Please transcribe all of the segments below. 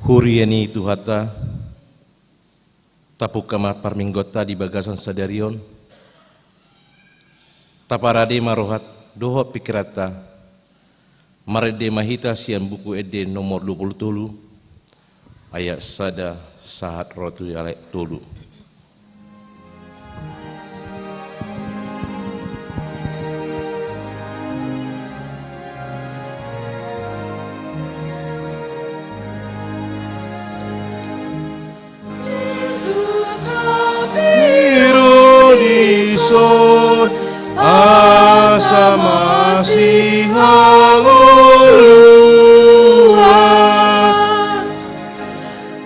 Huriani Tuhata tapukama parminggota di bagasan sadarion taparade marohat doho pikirata marede mahita sian buku ede nomor 27 ayat sada sahat rotu yalek tolu. Asa masih hanguluan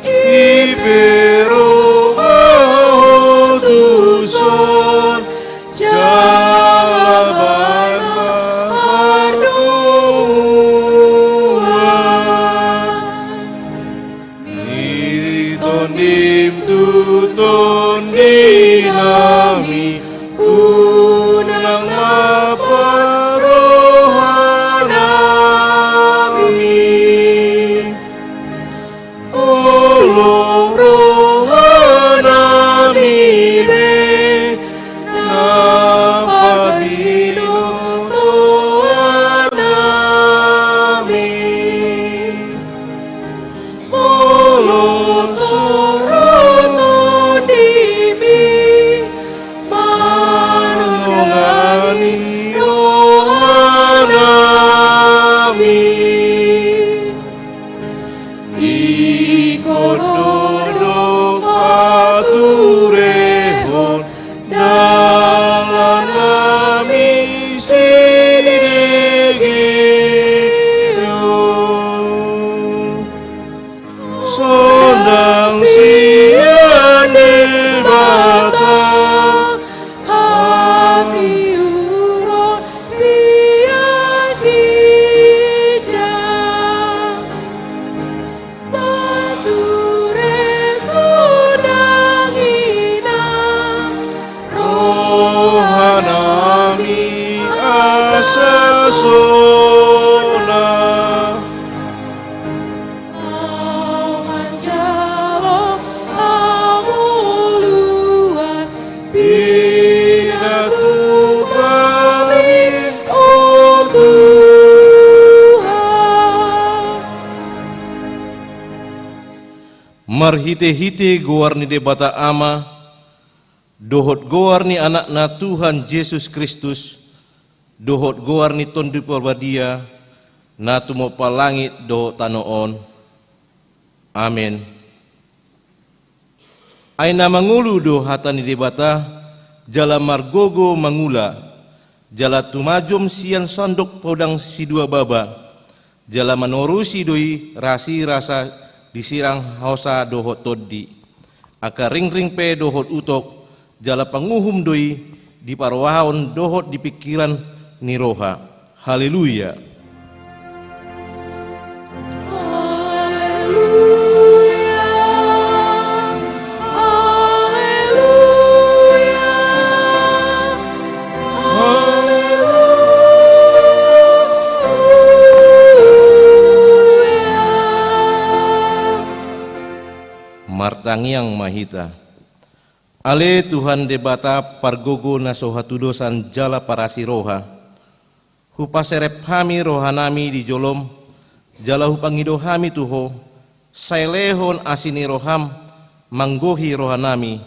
Ibero mautuson Jalaban maharduan Niton dim tuton dinami unang maparohanami ulong rohanami be napabinotoanami ulong soroto dibi manungani rohanami ikonono paturehon dalanami sidegeo sondang siane bata hati uro siadija bature sondang ina rohanami asasona amanjalo amuluan binatu bami oh Tuhan. Marhite-hite goarni debata ama dohot goarni anakna Tuhan Yesus Kristus dohot goarni tondi porbadia natumo palangit dohot tanoon. Amin. Aina mangulu do hatani debata jala margogo mangula jala tumajom sian sandok podang sidua baba jala manorusi doi rasi rasa disirang hausa dohot toddi aka ring-ring pe dohot utok jala panguhum doi di parwahon dohot di pikiran niroha. Haleluya. Martangiang mahita ale Tuhan debata pargogo nasohatudosan jala parasiroha hupaserep hami rohanami di jolom jala hupangido hami tuho sailehon asini roham manggohi rohanami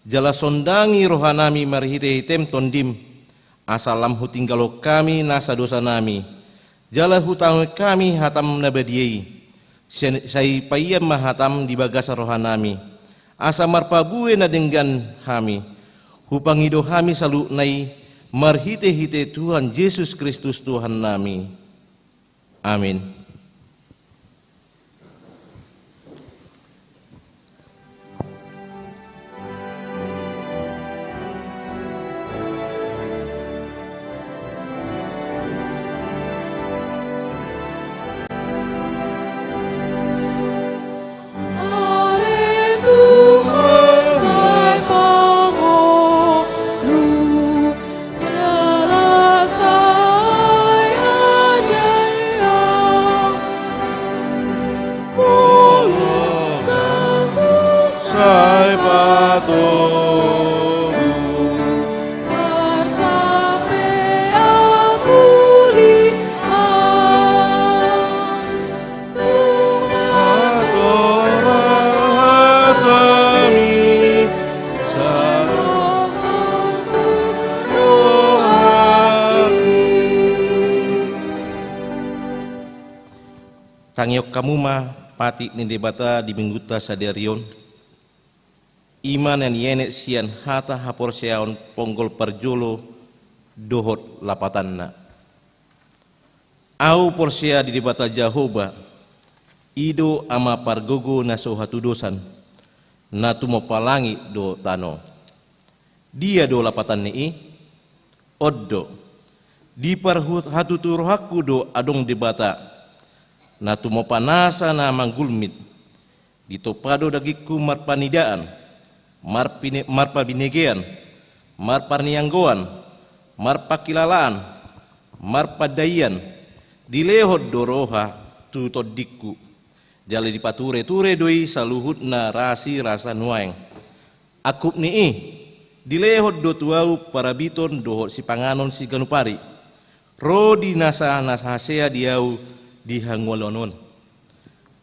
jala sondangi rohanami marhite hitem tondim asalam hutinggalo kami nasa dosa nami jala hutang kami hatam nabadiei sai payam mahatam di bagasa rohanami asa marpabue na denggan hami hupangido hami salu nai marhite-hite Tuhan Yesus Kristus Tuhan nami. Amin. Jala saya jaya kai patoru sampai aku lihat atorat kami salah tangiok kamu mah pati ni debata di mingguta saderion iman yang yenek sian hata hapor seaon ponggol perjolo dohot lapatanna au porsea di debata Jahoba ido ama pargogo naso hatudosan natu mo palangi do tano dia do lapatan ni oddo di parhut hatutur hakku do adong debata natu mo panasa na manggulmit ditopado dagiku marpanidaan marpabinegean marparnianggoan marpakilalaan marpadayan dilehod doroha tutodikku jali dipature-ture doi saluhutna rasi rasa nuaeng akup nii dilehod do tuau parabiton dohot si panganon si ganupari rodi nasa hasea diau dihangwalonon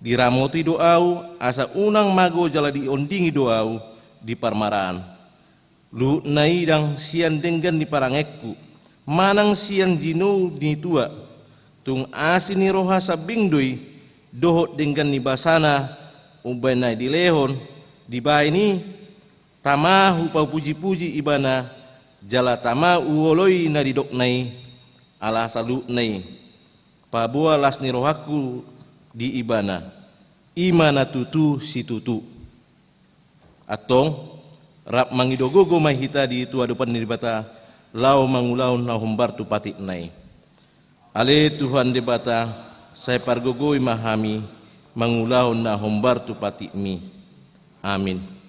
diramoti doau asa unang mago jala diondingi doau di parmaraan lu naidang sian denggan di parangekku manang sian jino ni tua tung asini roha sabingdoi dohot denggan ni basana ubay na dilehon di baini tamahu pau puji-puji ibana jala tama uoloi na didoknai ala salu nai pabua las ni rohaku di ibana imana tutu si tutu atong rap mangidogogo mahita di tua depan dibata lau mangulau na humbar tu patik nai ale Tuhan debata saya pargogoi mahami mangulau na humbar tu patik mi amin.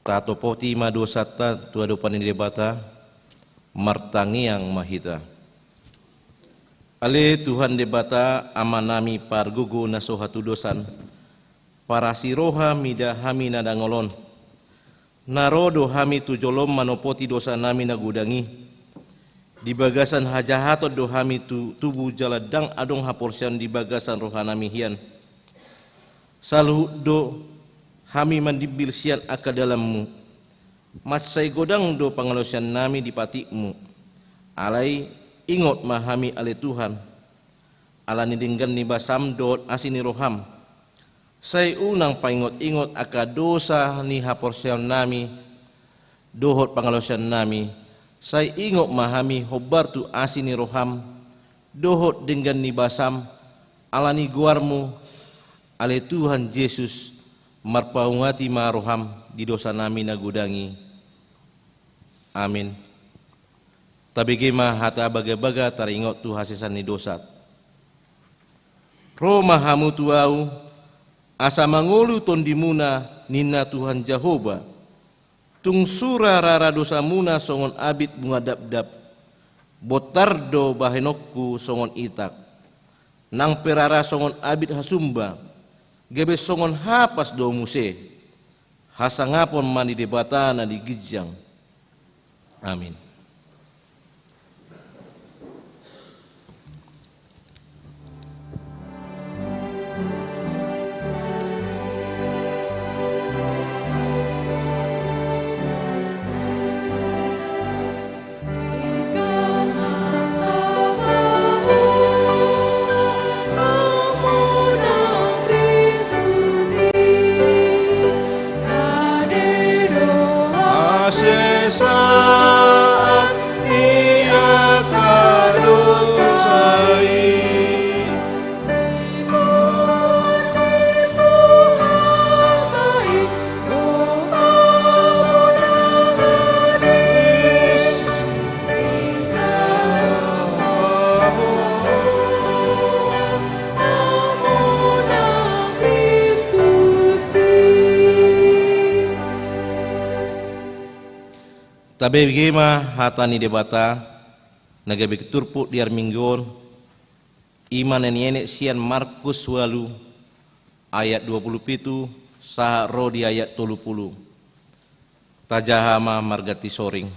Tato poti madosata tua dopan ini debata martangiang mahita. Ale Tuhan debata amanami pargugu naso hatu dosan para siroha mida hami nadangolon narodo hami tujolom manopoti dosa nami nagudangi di bagasan hajahato do hami tubuh jaladang adong haporsian di bagasan rohanami hian saluh do hami mandibil sian aka dalammu masai godang do pangalosian nami di patikmu alai ingot mahami ale Tuhan ala nidinggan ni basam dot asini roham Saya unang paingot-ingot aka dosa ni haporsian nami, dohot pangalosan nami. Saya ingot mahami hobar tu asini roham, dohot dengan ni basam, alani guarmu, ale Tuhan Yesus, marpaungati maroham di dosa nami nagudangi. Amin. Tabigema hata baga-baga taringot tu hasisan ni dosa. Roma hamu tuau, asa mangulu tondimuna nina Tuhan Jehovah. Tung sura rara dosa muna songon abit bunga dap-dap, botardo bahenokku songon itak, nang perara songon abit hasumba, gebe songon hapas do muse, hasangapon mani debatana di gijang. Amin. Saat ia kadosai Tabe bigema hatani debata nagabe keturpuk diar minggon iman enek sian Markus walu ayat 27 saha ro di ayat 30 tajahama margati soring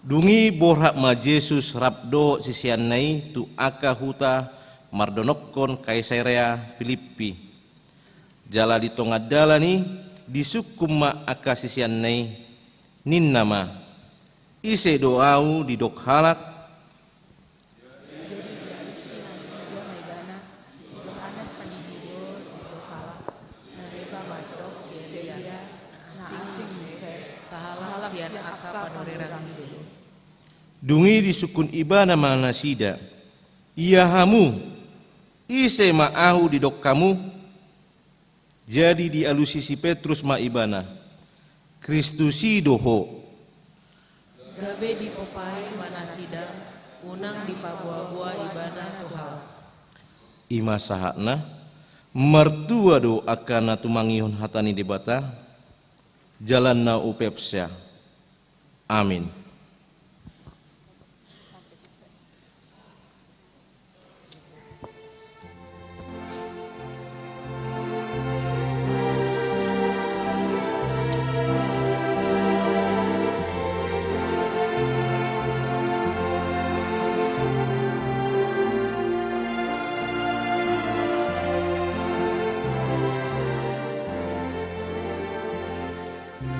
dungi borhak ma Yesus rabdo sisian nai tu aka huta mardonokon Kaisarea Filipi jala di tongadalani disukum ma aka sisian nai nin nama ise doau di dok halak dungi di sukun ibana manasida ia hamu ise ma'ahu di dok kamu jadi di alusisi Petrus ma ibana Kristusi doho gabe di popai manasida unang di pabua-bua ibana Tuhan ima sahakna mertua do akana tumangihon hatani debata jalan na upepsya amin.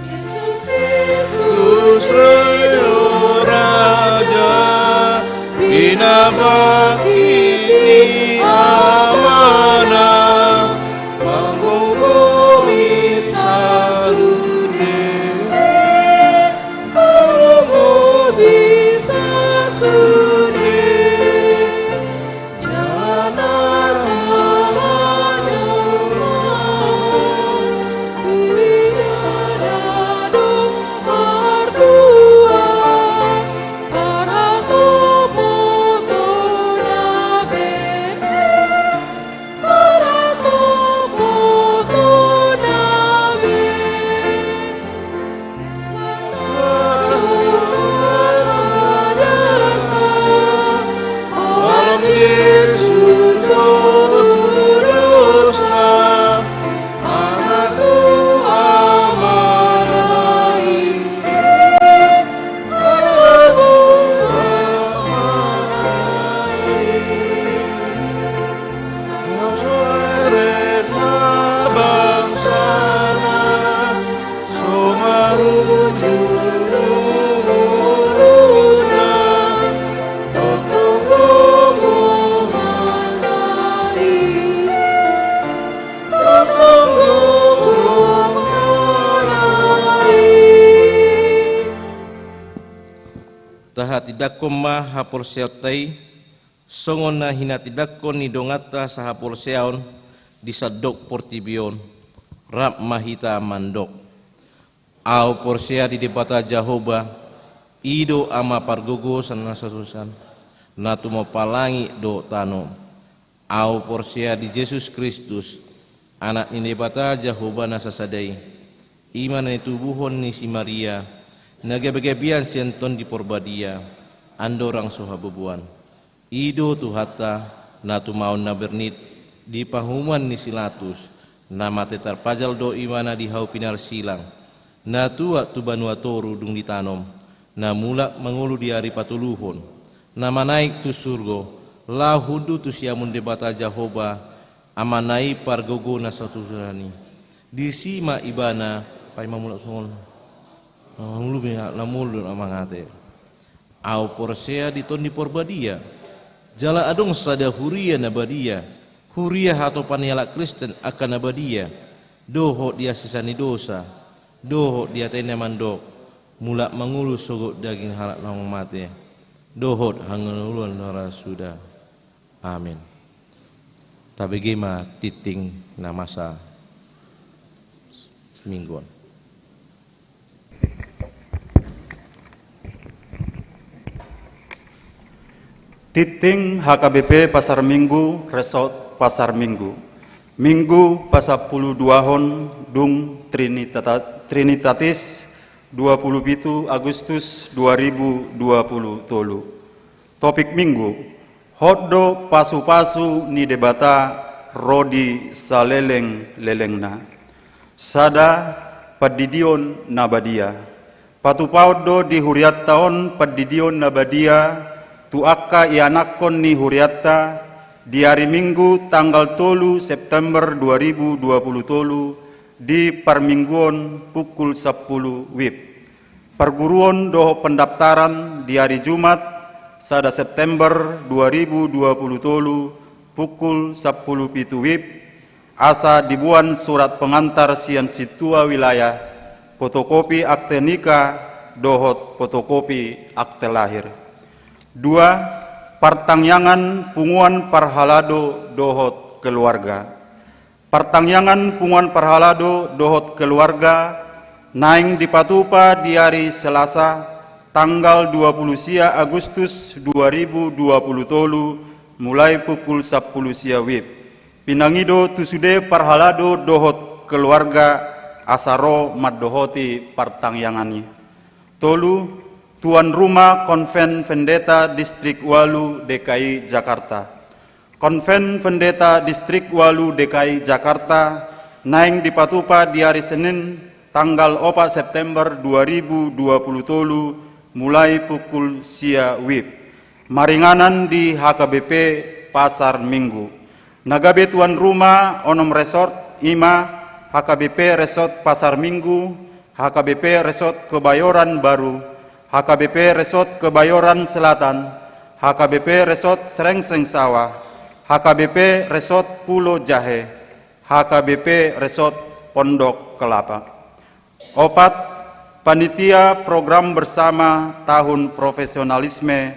Yesus Kristus tidakko ma haporseotai songon na hina tidakko ni dongata sa haporseon di sadok portibion rap mahita mandok au porsea di debata Jahoba ido ama pargogo sana sasusan natu palangi do tano au porsea di Yesus Kristus anak ni debata Jahoba nasasadai iman ni tubuhon ni si Maria nagabegabian sianton di porbadia andorang sohabubuan ido tuhata natu maun na bernit di pahuman ni silatus nama tetar pajal do imana di hau pinar silang natu waktu banua toru dung ditanom na mula mengulu di hari patuluhon nama naik tu surgo la hudu tu siamun debata Jahoba amanai pargogo na satu surani di sima ibana pai mamula songol mulu bina lamul amangate au porsea di ton di porbadia jala adong sada huria nabadia huria atau paniala Kristen akan nabadia doho dia sisani dosa doho dia tena mandok mula mengulu sogok daging halak nang mate dohot hangenuluan nara sudah amin tabegema titing na masa semingguan Titing HKBP Pasar Minggu Resort Pasar Minggu Minggu pasal 22 dung Trinitatis 27 Agustus 2020 tolu topik minggu hoddo pasu-pasu ni debata rodi saleleng lelengna sada padidion nabadia patupaudo di huriat tahun padidion nabadia tu akka ianakon ni huriatta di hari Minggu tanggal 3 September 2020 di Parmingguon pukul 10 WIB. Perguruan doho pendaftaran di hari Jumat sada September 2020 pukul 10 pitu WIB asa dibuan surat pengantar sian situa wilayah fotokopi akte nikah dohot fotokopi akte lahir. 2. Pertangyangan punguan parhalado dohot keluarga. Pertangyangan punguan parhalado dohot keluarga naing dipatupa di hari Selasa tanggal 20 sia Agustus 2020 tolu mulai pukul 10 sia WIB. Pinangido tusude parhalado dohot keluarga asaro maddohoti pertangyangannya. Tolu Tuan Rumah Konven Vendeta Distrik Walu DKI Jakarta. Konven Vendeta Distrik Walu DKI Jakarta naing dipatupa di hari Senin tanggal 4 September 2020 tolu mulai pukul sia WIB. Maringanan di HKBP Pasar Minggu. Nagabe Tuan Rumah Onom Resort Ima HKBP Resort Pasar Minggu, HKBP Resort Kebayoran Baru, HKBP Resort Kebayoran Selatan, HKBP Resort Serengseng Sawah, HKBP Resort Pulau Jahe, HKBP Resort Pondok Kelapa. 4. Panitia Program Bersama Tahun Profesionalisme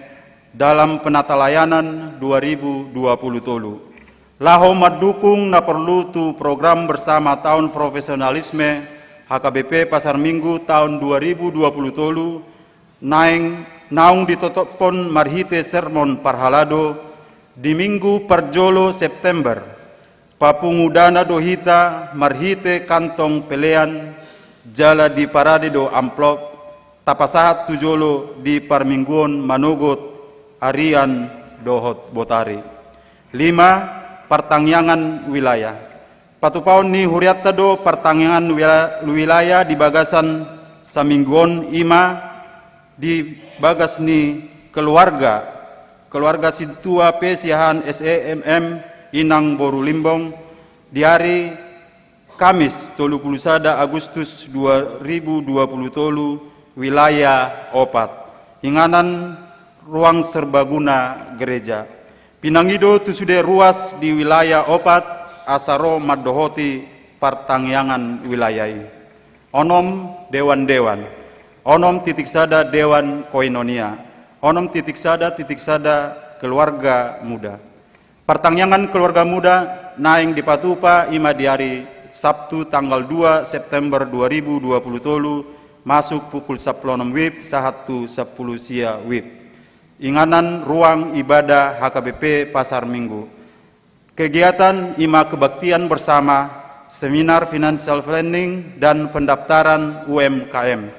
dalam Penata Layanan 2020 tolu. Laho madukung na perlu tu program bersama Tahun Profesionalisme HKBP Pasar Minggu tahun 2020 tolu naung ditotopon marhite sermon parhalado di Minggu Perjolo September papungudana dohita marhite kantong pelean jala di parade do amplop tapasahat tujolo di Parmingguon Manogot Arian dohot Botari. 5. Pertangyangan wilayah patupaun ni huriatta do pertangyangan wilayah di bagasan Samingguon Ima di bagas ni keluarga Sintua Pesiahan SEMM Inang Boru Limbong di hari Kamis 31 Agustus 2020 tolu wilayah Opat hinganan ruang serbaguna gereja Pinangido tusude ruas di wilayah Opat asaro maddohoti pertangyangan wilayah onom dewan-dewan onom titik sada Dewan Koinonia, Onom titik sada keluarga muda. Pertanyaan keluarga muda naing di Patupa ima di hari Sabtu tanggal 2 September 2020 tolu masuk pukul 10 WIB sahatu 10 sia WIB. Inganan ruang ibadah HKBP Pasar Minggu. Kegiatan ima kebaktian bersama, seminar financial planning dan pendaftaran UMKM.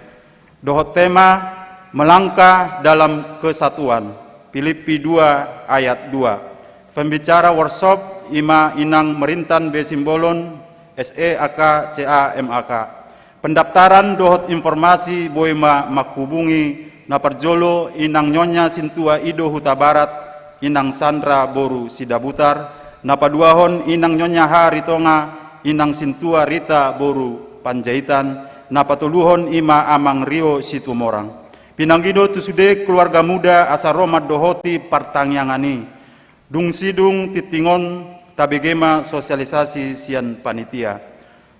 Dohot tema melangkah dalam kesatuan. Filipi 2 ayat 2. Pembicara workshop ima inang merintan besimbolon SEAK CA MAK. Pendaftaran dohot informasi boima makubungi naparjolo inang nyonya Sintua Ido Huta Barat, inang Sandra Boru Sidabutar, napaduahon inang nyonya Haritonga, inang Sintua Rita Boru Panjaitan, napatuluhon ima Amang Rio Situmorang. Pinanggido tusude keluarga muda asa Roma dohoti partangyangan dung sidung titingon tabegema sosialisasi sian panitia.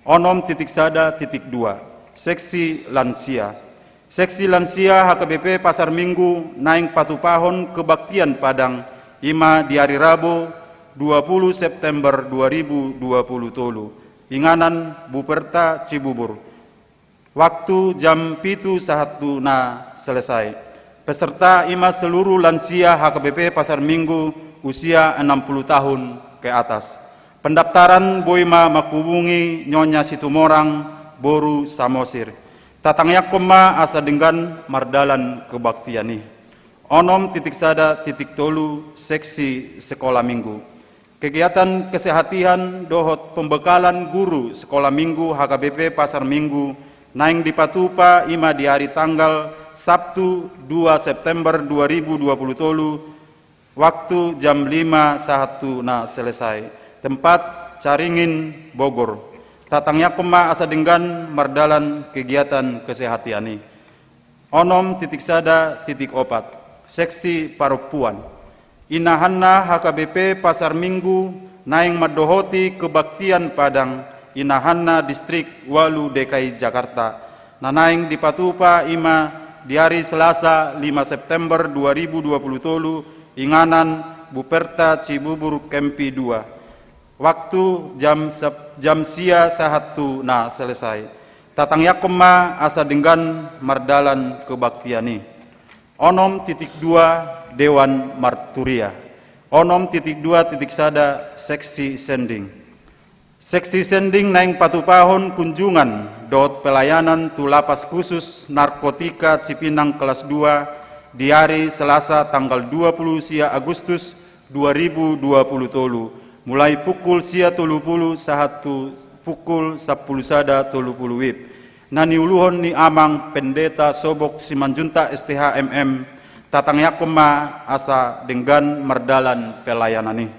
Onom titik sada titik dua, seksi lansia. Seksi lansia HKBP Pasar Minggu naing patupahon kebaktian Padang ima di hari Rabu 20 September 2020 tolu. Inganan Buperta Cibubur. Waktu jam 7 sahatu na selesai. Peserta ima seluruh lansia HKBP Pasar Minggu usia 60 tahun ke atas. Pendaftaran boima makubungi Nyonya Situmorang Boru Samosir. Tatangnya koma asa dengan mardalan kebaktiani. Onom titik sada titik tolu seksi sekolah minggu. Kegiatan kesehatian dohot pembekalan guru sekolah minggu HKBP Pasar Minggu naing di Patupa ima di hari tanggal Sabtu 2 September 2020 tolu waktu jam 5 sahatu na selesai. Tempat Caringin Bogor. Tatangnya kema asa dengan mardalan kegiatan kesehatian. Onom titik sada titik opat seksi Parupuan. Inahanna HKBP Pasar Minggu naing madohoti kebaktian Padang Inahanna Distrik Walu DKI Jakarta. Nanaing di Patupa ima di hari Selasa 5 September 2020 tolu inganan Buperta Cibubur Kempi 2. Waktu jam sia sahatu na selesai. Tatangnya kema asa dengan mardalan kebaktiani. Onom titik dua Dewan Marturia. Onom titik dua titik sada seksi sending. Seksi sending naing patupahon kunjungan dot pelayanan tu lapas khusus narkotika Cipinang kelas 2 di hari Selasa tanggal 20 sia Agustus 2020 tolu mulai pukul sia 30 sahatu pukul 10 sada 30 wib. Nani uluhon ni Amang Pendeta Sobok Simanjunta STHMM tatangnya kema asa dengan mardalan pelayanan.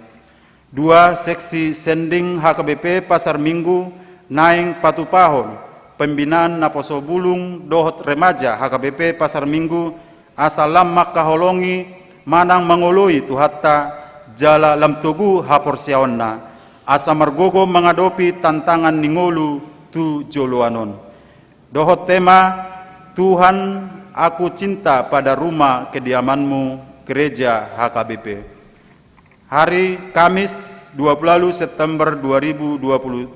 2 seksi sending HKBP Pasar Minggu naing patupahon pembinaan naposo bulung dohot remaja HKBP Pasar Minggu asa lammak kaholongi manang mangoloi tu hatta jala lam tugu hapor siaonna asa margogo mengadopi tantangan ningolu tu joloanon. Dohot tema Tuhan aku cinta pada rumah kediamanmu gereja HKBP. Hari Kamis 20 September 2020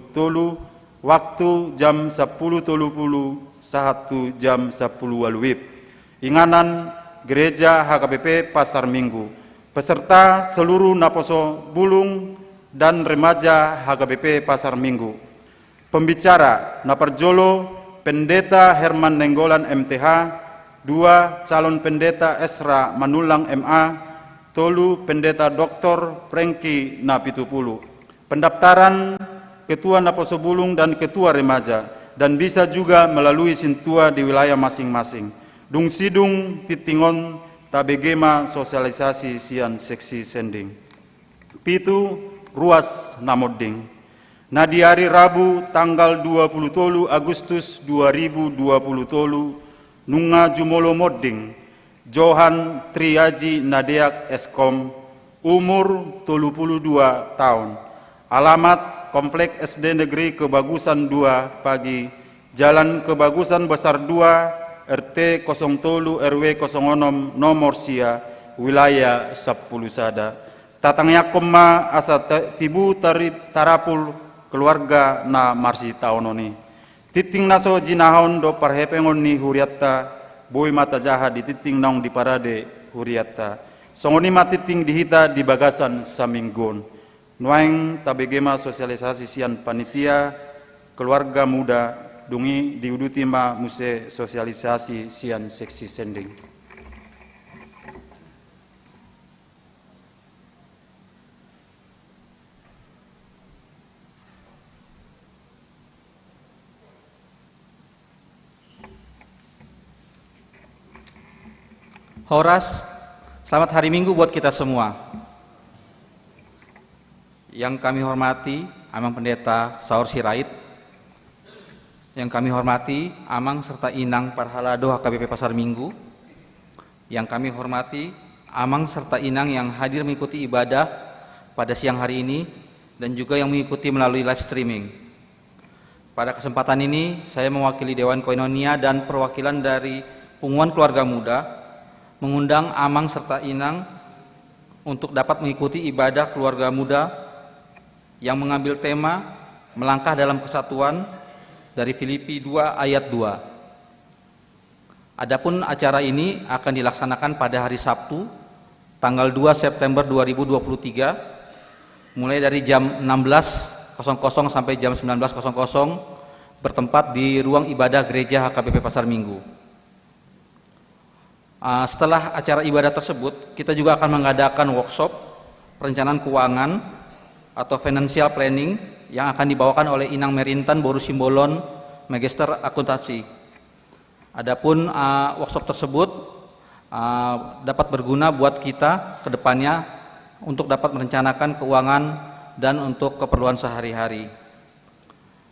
tolu waktu jam 10.30 sahatu jam 10 waluwib. Inganan gereja HKBP Pasar Minggu. Peserta seluruh naposo bulung dan remaja HKBP Pasar Minggu. Pembicara naparjolo Pendeta Herman Nenggolan MTH, 2 calon pendeta Esra Manulang MA, tolu pendeta Dr. Prengki Napitupulu. Pendaftaran ketua Naposo Bulung dan ketua remaja dan bisa juga melalui sintua di wilayah masing-masing. Dung sidung titingon tabegema sosialisasi sian seksi sending. Pitu ruas namoding. Nah di hari Rabu tanggal 20 tolu Agustus 2020 tolu nunga jumolo modding Johan Triaji Nadeak Eskom umur 32 tahun. Alamat Komplek SD Negeri Kebagusan 2 Pagi, Jalan Kebagusan Besar 2 RT 03 RW 06 nomor Sia wilayah 10 Sada. Tatangnya koma asa tibu tarapul keluarga na marsi taononi. Titing naso jinahon do parhepengon ni huriatta boy mata jaha di titing naong di parade huriatta. Songoni matiting dihita di bagasan saminggon. Nuaing tabegema sosialisasi sian panitia keluarga muda dungi diuduti ma muse sosialisasi sian seksi sending. Horas, selamat hari Minggu buat kita semua. Yang kami hormati Amang Pendeta Saur Sirait, yang kami hormati Amang serta Inang Parhalado HKBP Pasar Minggu, yang kami hormati Amang serta Inang yang hadir mengikuti ibadah pada siang hari ini dan juga yang mengikuti melalui live streaming. Pada kesempatan ini saya mewakili Dewan Koinonia dan perwakilan dari Pengumuman Keluarga Muda mengundang Amang serta Inang untuk dapat mengikuti ibadah keluarga muda yang mengambil tema melangkah dalam kesatuan dari Filipi 2 ayat 2. Adapun acara ini akan dilaksanakan pada hari Sabtu tanggal 2 September 2023 mulai dari jam 16.00 sampai jam 19.00 bertempat di ruang ibadah gereja HKBP Pasar Minggu. Setelah acara ibadah tersebut, kita juga akan mengadakan workshop perencanaan keuangan atau financial planning yang akan dibawakan oleh Inang Merintan Boru Simbolon, Magister Akuntansi. Adapun workshop tersebut dapat berguna buat kita ke depannya untuk dapat merencanakan keuangan dan untuk keperluan sehari-hari.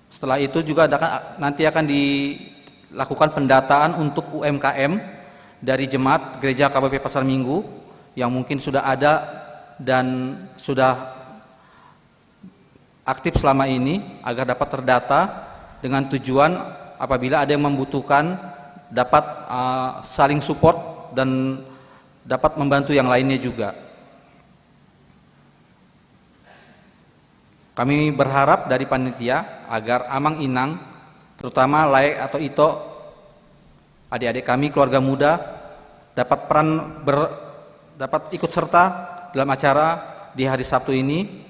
Setelah itu juga nanti akan dilakukan pendataan untuk UMKM dari jemaat Gereja KBP Pasar Minggu yang mungkin sudah ada dan sudah aktif selama ini agar dapat terdata dengan tujuan apabila ada yang membutuhkan dapat saling support dan dapat membantu yang lainnya juga. Kami berharap dari panitia agar Amang Inang, terutama Laek atau Ito, adik-adik kami keluarga muda dapat ikut serta dalam acara di hari Sabtu ini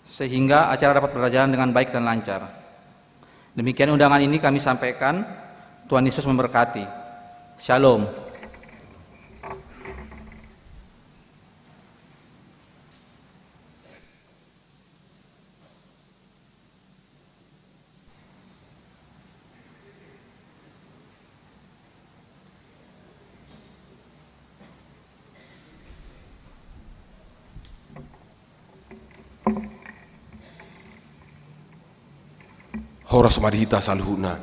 sehingga acara dapat berjalan dengan baik dan lancar. Demikian undangan ini kami sampaikan. Tuhan Yesus memberkati. Shalom. Horas madhita salhuna.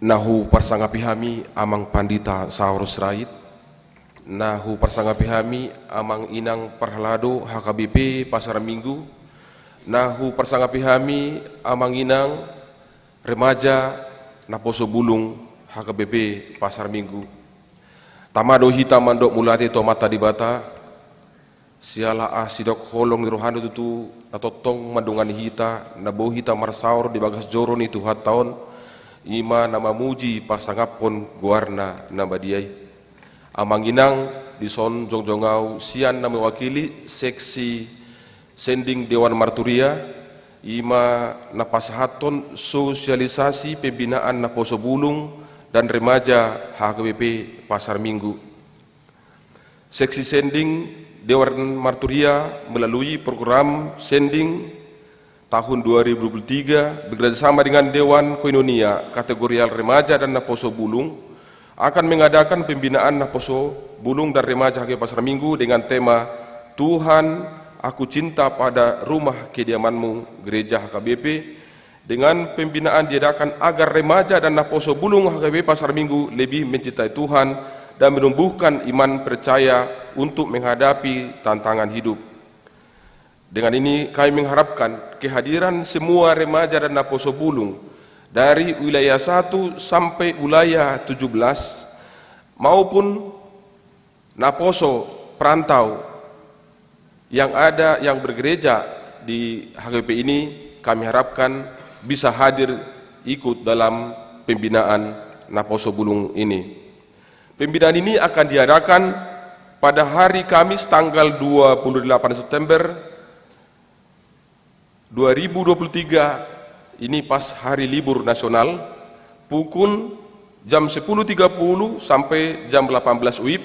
Nahu parsangapi hami Amang Pandita Saur Sirait. Nahu parsangapi hami Amang Inang Parhalado HKBP Pasar Minggu. Nahu parsangapi hami Amang Inang Remaja Naposo Bulung HKBP Pasar Minggu. Tamado hita mandok mulate to mata di bata. Siala sidok holong rohano tutu natotong mandungan hita nabo hita marsaur di bagas joro ni tuhat taon ima nama muji pasangapon guarna nabadiai Amang Inang di son jongjongau sian nama wakili seksi sending Dewan Marturia ima napasahaton sosialisasi pembinaan Naposo Bulung dan remaja HKBP Pasar Minggu. Seksi sending Dewan Marturia melalui program sending tahun 2023 bekerjasama dengan Dewan Koinonia kategorial remaja dan Naposo Bulung akan mengadakan pembinaan Naposo Bulung dan remaja HKBP Pasar Minggu dengan tema Tuhan, aku cinta pada rumah kediamanmu Gereja HKBP, dengan pembinaan diadakan agar remaja dan Naposo Bulung HKBP Pasar Minggu lebih mencintai Tuhan dan menumbuhkan iman percaya untuk menghadapi tantangan hidup. Dengan ini kami mengharapkan kehadiran semua remaja dan Naposo Bulung dari wilayah 1 sampai wilayah 17 maupun naposo perantau yang ada yang bergereja di HKBP ini, kami harapkan bisa hadir ikut dalam pembinaan Naposo Bulung ini. Pembinaan ini akan diadakan pada hari Kamis tanggal 28 September 2023, ini pas hari libur nasional, pukul jam 10.30 sampai jam 18 WIB,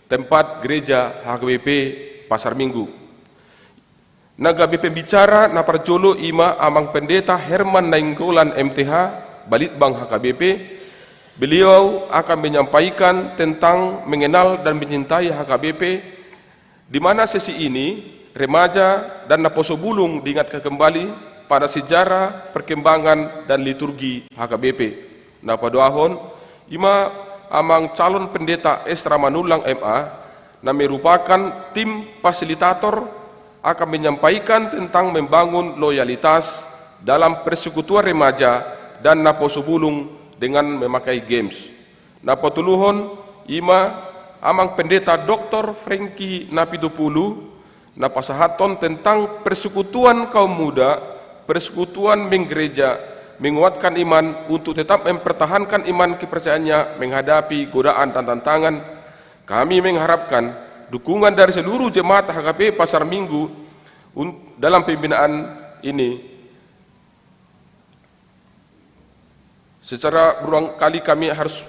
tempat gereja HKBP Pasar Minggu. Nagabi pembicara Naparjolo Ima Amang Pendeta Herman Nainggolan MTH Balitbang HKBP. Beliau akan menyampaikan tentang mengenal dan mencintai HKBP, di mana sesi ini remaja dan Naposo Bulung diingatkan kembali pada sejarah, perkembangan dan liturgi HKBP. Napadoahon Ima Amang calon pendeta Esra Manulang MA na merupakan tim fasilitator akan menyampaikan tentang membangun loyalitas dalam persekutuan remaja dan Naposo Bulung dengan memakai games. Napatuluhon Ima Amang pendeta Dr. Franky Napitupulu napasahaton tentang persekutuan kaum muda, persekutuan menggereja, menguatkan iman untuk tetap mempertahankan iman kepercayaannya menghadapi godaan dan tantangan. Kami mengharapkan dukungan dari seluruh jemaat HKBP Pasar Minggu dalam pembinaan ini. Secara berulang kali kami harus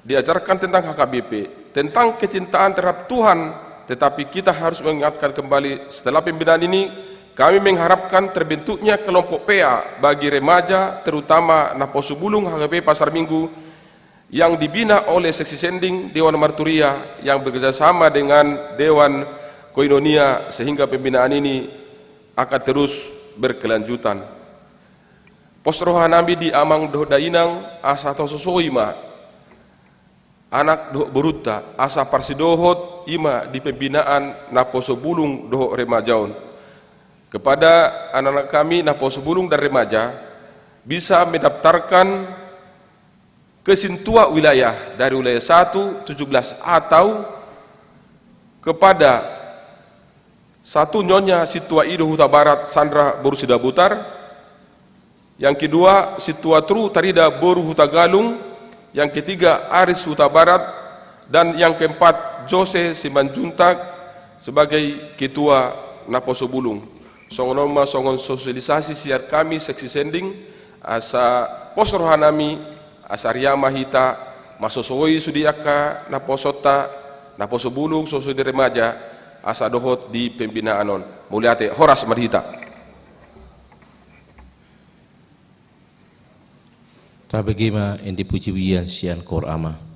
diajarkan tentang HKBP, tentang kecintaan terhadap Tuhan, tetapi kita harus mengingatkan kembali setelah pembinaan ini, kami mengharapkan terbentuknya kelompok PA bagi remaja, terutama Naposo Bulung HKBP Pasar Minggu, yang dibina oleh Seksi Sending Dewan Marturia yang bekerjasama dengan Dewan Koinonia, sehingga pembinaan ini akan terus berkelanjutan. Pos rohanami di Amang doh dainang asa tososoima, anak doh beruta asa parsidohot ima di pembinaan Naposo Bulung doh remajaun. Kepada anak-anak kami Naposo Bulung dan remaja bisa mendaftarkan ke sintua wilayah dari wilayah 1, 17 atau kepada satu Nyonya Situa Ido Huta Barat Sandra Borusida Butar, yang kedua Situa Tru Tarida Boru Huta Galung, yang ketiga Aris Huta Barat, dan yang keempat Jose Simanjuntak sebagai ketua Naposo Bulung. Songonoma songon sosialisasi siar kami Seksi Sending asa pos rohanami asa Riyama Hita masosoi sudiaka Naposota Naposo Bulung sosoi di remaja asa dohot di pembinaanon muliate Horas Marhita. Tabagima yang dipuji wian sian kor ama.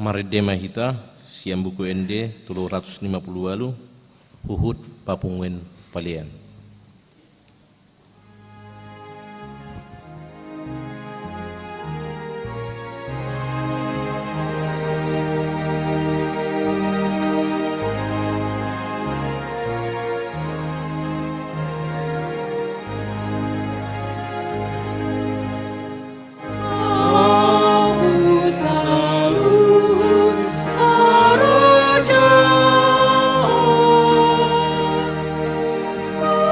Maridema hita siam buku ND 350 walu Huhut Papungwen Palian. Oh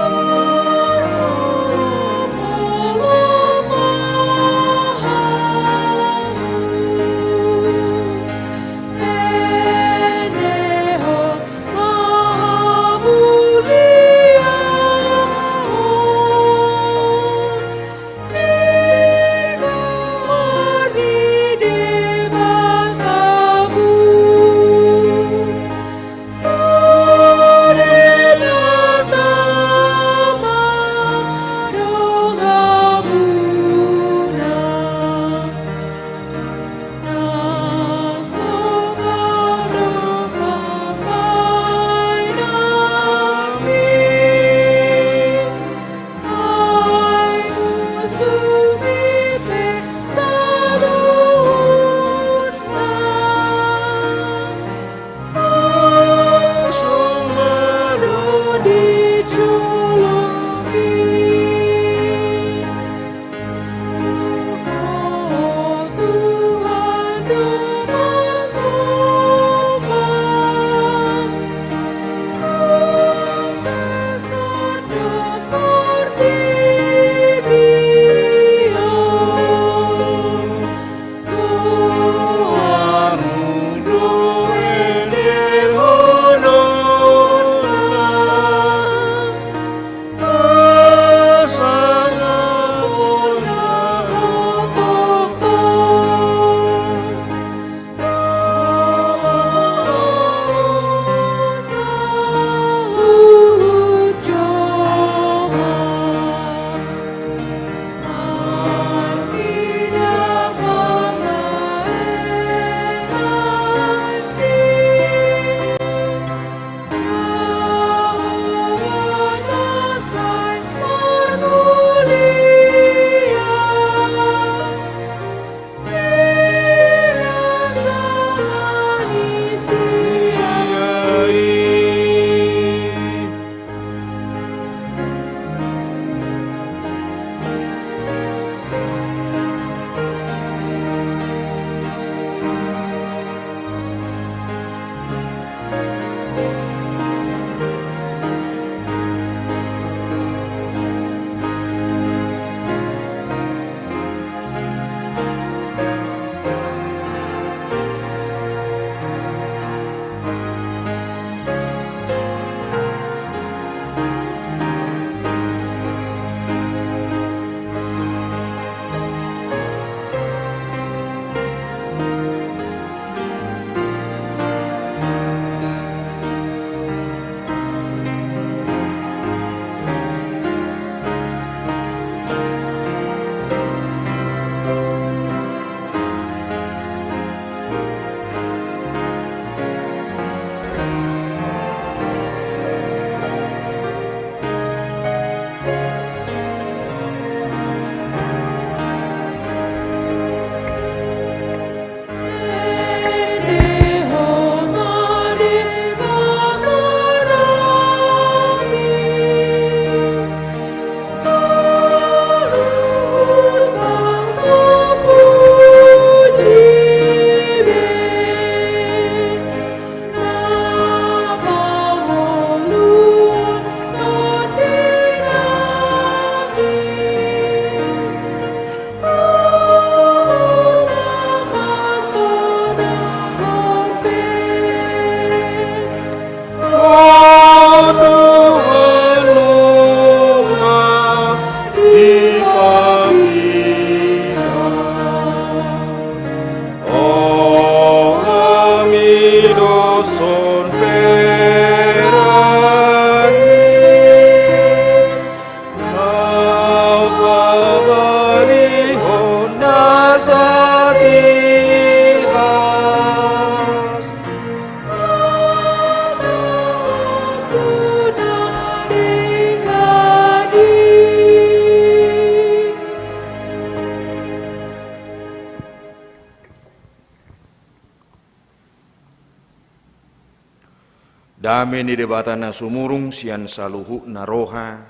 Dame ni debatana sumurung sian saluhu naroha.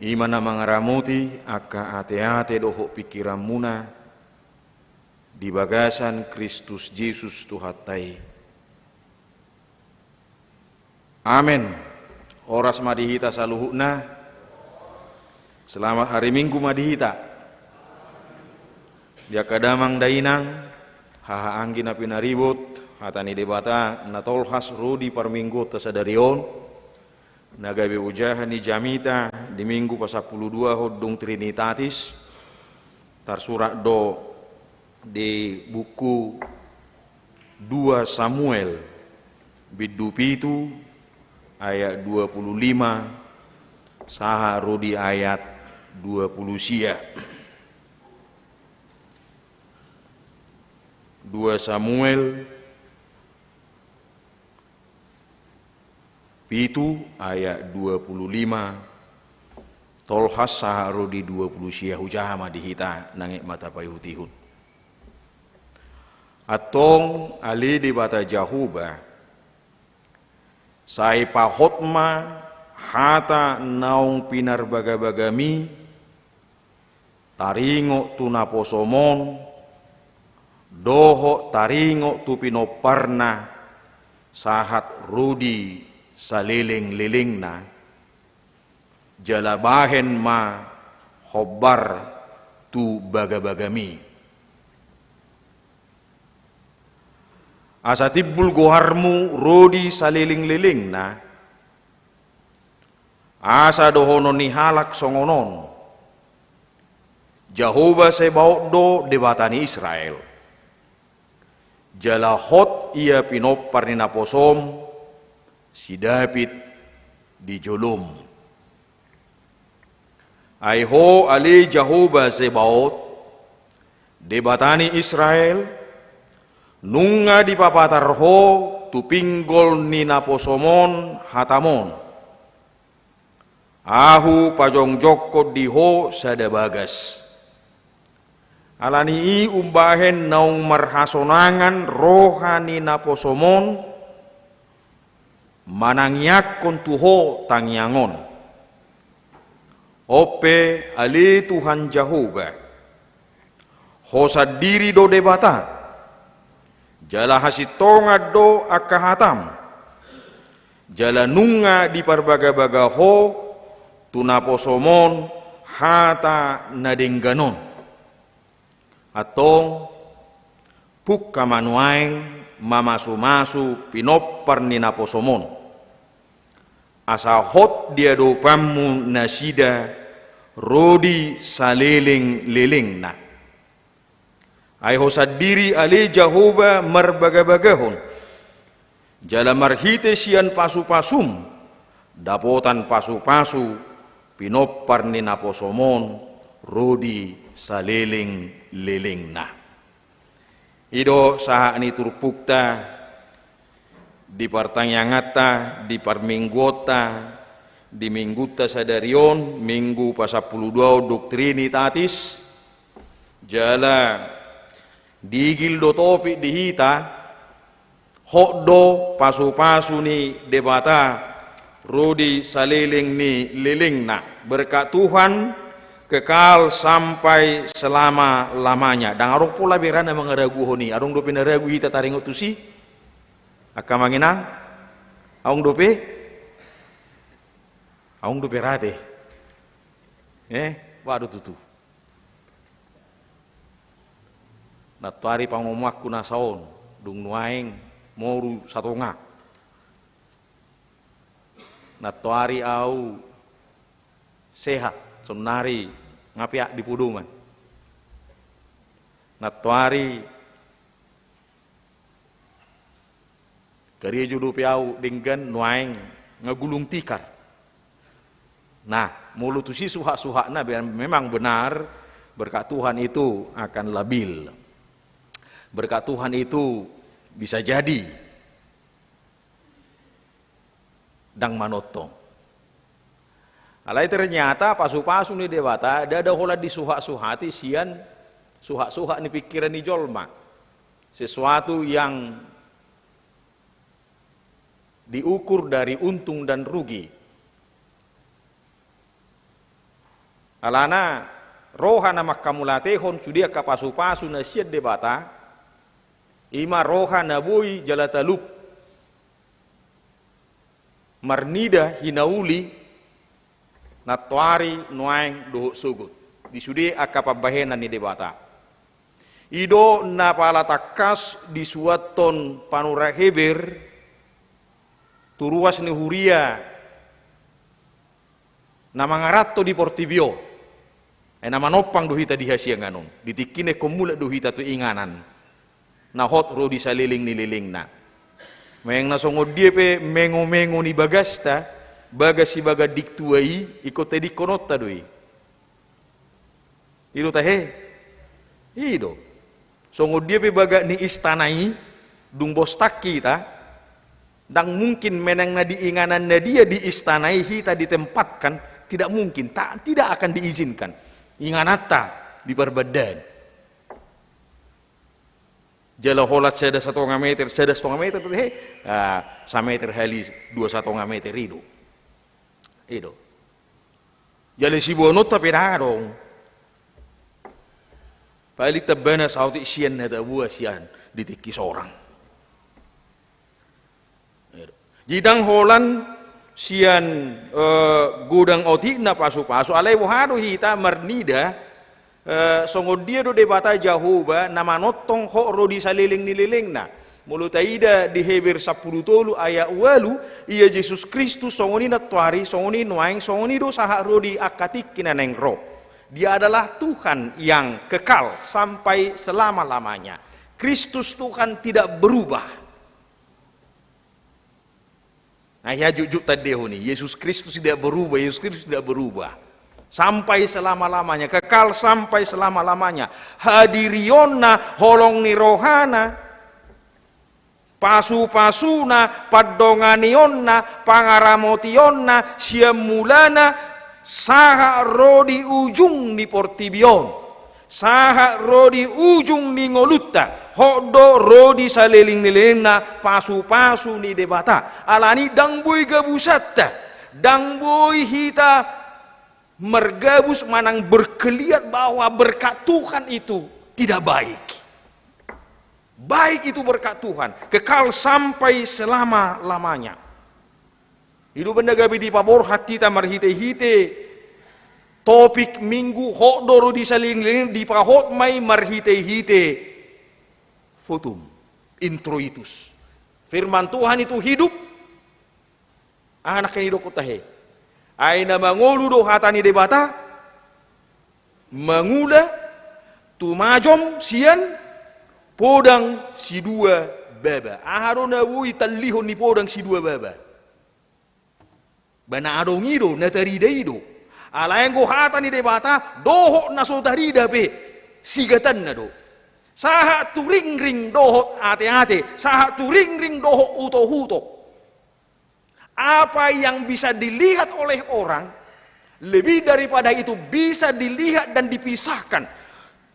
Imana mangaramuti aka ate-ate doho pikiran muna. Di bagasan Kristus Yesus Tuhatai. Amin. Oras madihita saluhuna. Selamat hari Minggu madihita. Dia kadamang dainang haha anggi na pinaribut hatani debata na tolhas rudi par minggu tasadarion nagabe ujahan ni jamita di minggu pa-12 hodung Trinitatis tarsurak do di buku 2 Samuel bidu pitu ayat 25 saha rudi ayat 20 sia. 2 Samuel pitu ayat 25 tolhas saharu di 20 sia hujama dihita nangik mata payutihut atong ali di bata jahuba sai pahotma hata naung pinar baga-bagami taringo tunaposomon doho taringo tu pinoparna sahat rudi saliling-lilingna jalabahen ma hobar tu baga-bagami asa tibbul goharmu rudi saliling-lilingna asa dohono ni halak songonon Jehovah Sebaot do debatani Israel jalahot ia pinopar ni naposom si David di jolom. Aiho ali Jehovah Sebaot debatani Israel nunga di papatarho tu pinggol ni naposomon hatamon. Ahu pajong jokot diho sada bagas. Alani i umbahen naung marhasonangan rohani naposomon manangyak kontuho tangyangon. Ope ali Tuhan Jehovah hosad diri do debata jala hasitonga do akahatam jala nunga di parbaga-baga ho tunaposomon hata nadengganon atong pukka manuaeng mamasu-masu pinopar ni naposomon asa hot dia do pammu nasida rodi saliling-liling na ay hosad diri ali Jehovah marbaga-bagahon jala marhite sian pasu-pasum dapotan pasu-pasu pinopar ni naposomon rodi saliling-liling na ido saha ni turpukta di partanyangata di parminggota di mingguta sadarion minggu pa-12 Trinitatis jala digil do topi dihita hokdo pasu-pasu ni debata rodi saliling ni liling na berkat Tuhan kekal sampai selama-lamanya. Dan arong pula berana mengeragu honi. Arong dope naragu hita taringot tu si. Aka manginang. Arong dope. Arong dope rate. Waduh tutu. Natuari pangomakku nasaon. Dung nuaing. Moru satonga. Natuari au. Sehat. Sonari ngapiak di pudungan. Natuari kari judu piau dinggan nuaing ngagulung tikar. Nah, mulut si suhak-suhakna memang benar berkat Tuhan itu akan labil. Berkat Tuhan itu bisa jadi dang manotong. Alai ternyata pasu-pasu ni dewata ada hola di suhak-suhati sian suhak-suhak ni pikiran ni jolma. Sesuatu yang diukur dari untung dan rugi. Alana rohana makkamulatehon sudia kapasu-pasu na siad debata, ima rohana bui jalatalup marnida hinauli natwari nuaing doho sugut disudi akapabahenan ni debata ido napalatakas di suaton panura heber turuas ni huria namangaratto di portibio nama nopang dohita di hasia nganon ditikine komula dohita tu inganan na hot ro di saliling ni liling na meng nasongod dia pe mengo-mengo ni bagasta bagas si baga diktuai ikut tadi konota doi ido tahe ido songod dia pe baga ni istanai dung bostak kita dang mungkin menang na diinganan na dia di istanai hita ditempatkan tidak mungkin tidak akan diizinkan inganata di perbadan jala holat sada 1,5 meter, sada 1,5 meter, sa meter hali 2,1 meter ido. Jala si bonot tapi darong. Palit tabana sauti sian na buah sian ditikis orang. Jidang holan sian gudang oti na pasu-pasu alai wahado hita marnida songod dia do debata Jahoba nama notong ho rodi saliling nililing na mulutaida di Heber 10 tolu ayat walu ia Yesus Kristus songoni natwari songoni nuaing songoni do saha rodi akatik kinaneng roh dia adalah Tuhan yang kekal sampai selama-lamanya. Kristus Tuhan tidak berubah. Nah ya jujuk tadi nih Yesus Kristus tidak berubah, Yesus Kristus tidak berubah sampai selama-lamanya, kekal sampai selama-lamanya. Hadirionna holong ni rohana pasu-pasuna padonganionna pangaramotionna siamulana saha rodi ujung ni portibion saha rodi ujung ni ngolutta hodo rodi saliling nilena pasu-pasu ni debata alani dangboi gabusata dangboi hita mergabus manang berkeliat bahwa berkat Tuhan itu tidak baik. Baik itu berkat Tuhan, kekal sampai selama-lamanya. Hidup benda gabi di pabor hati ta marhite-hite. Topik minggu hok doro di saling di pahot mai marhite-hite. Fotum, introitus. Firman Tuhan itu hidup. Anak yang hidup kutahe. Aina mangolu do hatani debata mangula tumajom sian podang si dua baba aharona wui talihon ni podang si dua baba bana adong ido natarida ido alayang go hatani debata doho na sotarida pe sigatan na do saha turing-ring doho ate-ate saha turing-ring doho uto-huto. Apa yang bisa dilihat oleh orang lebih daripada itu bisa dilihat dan dipisahkan.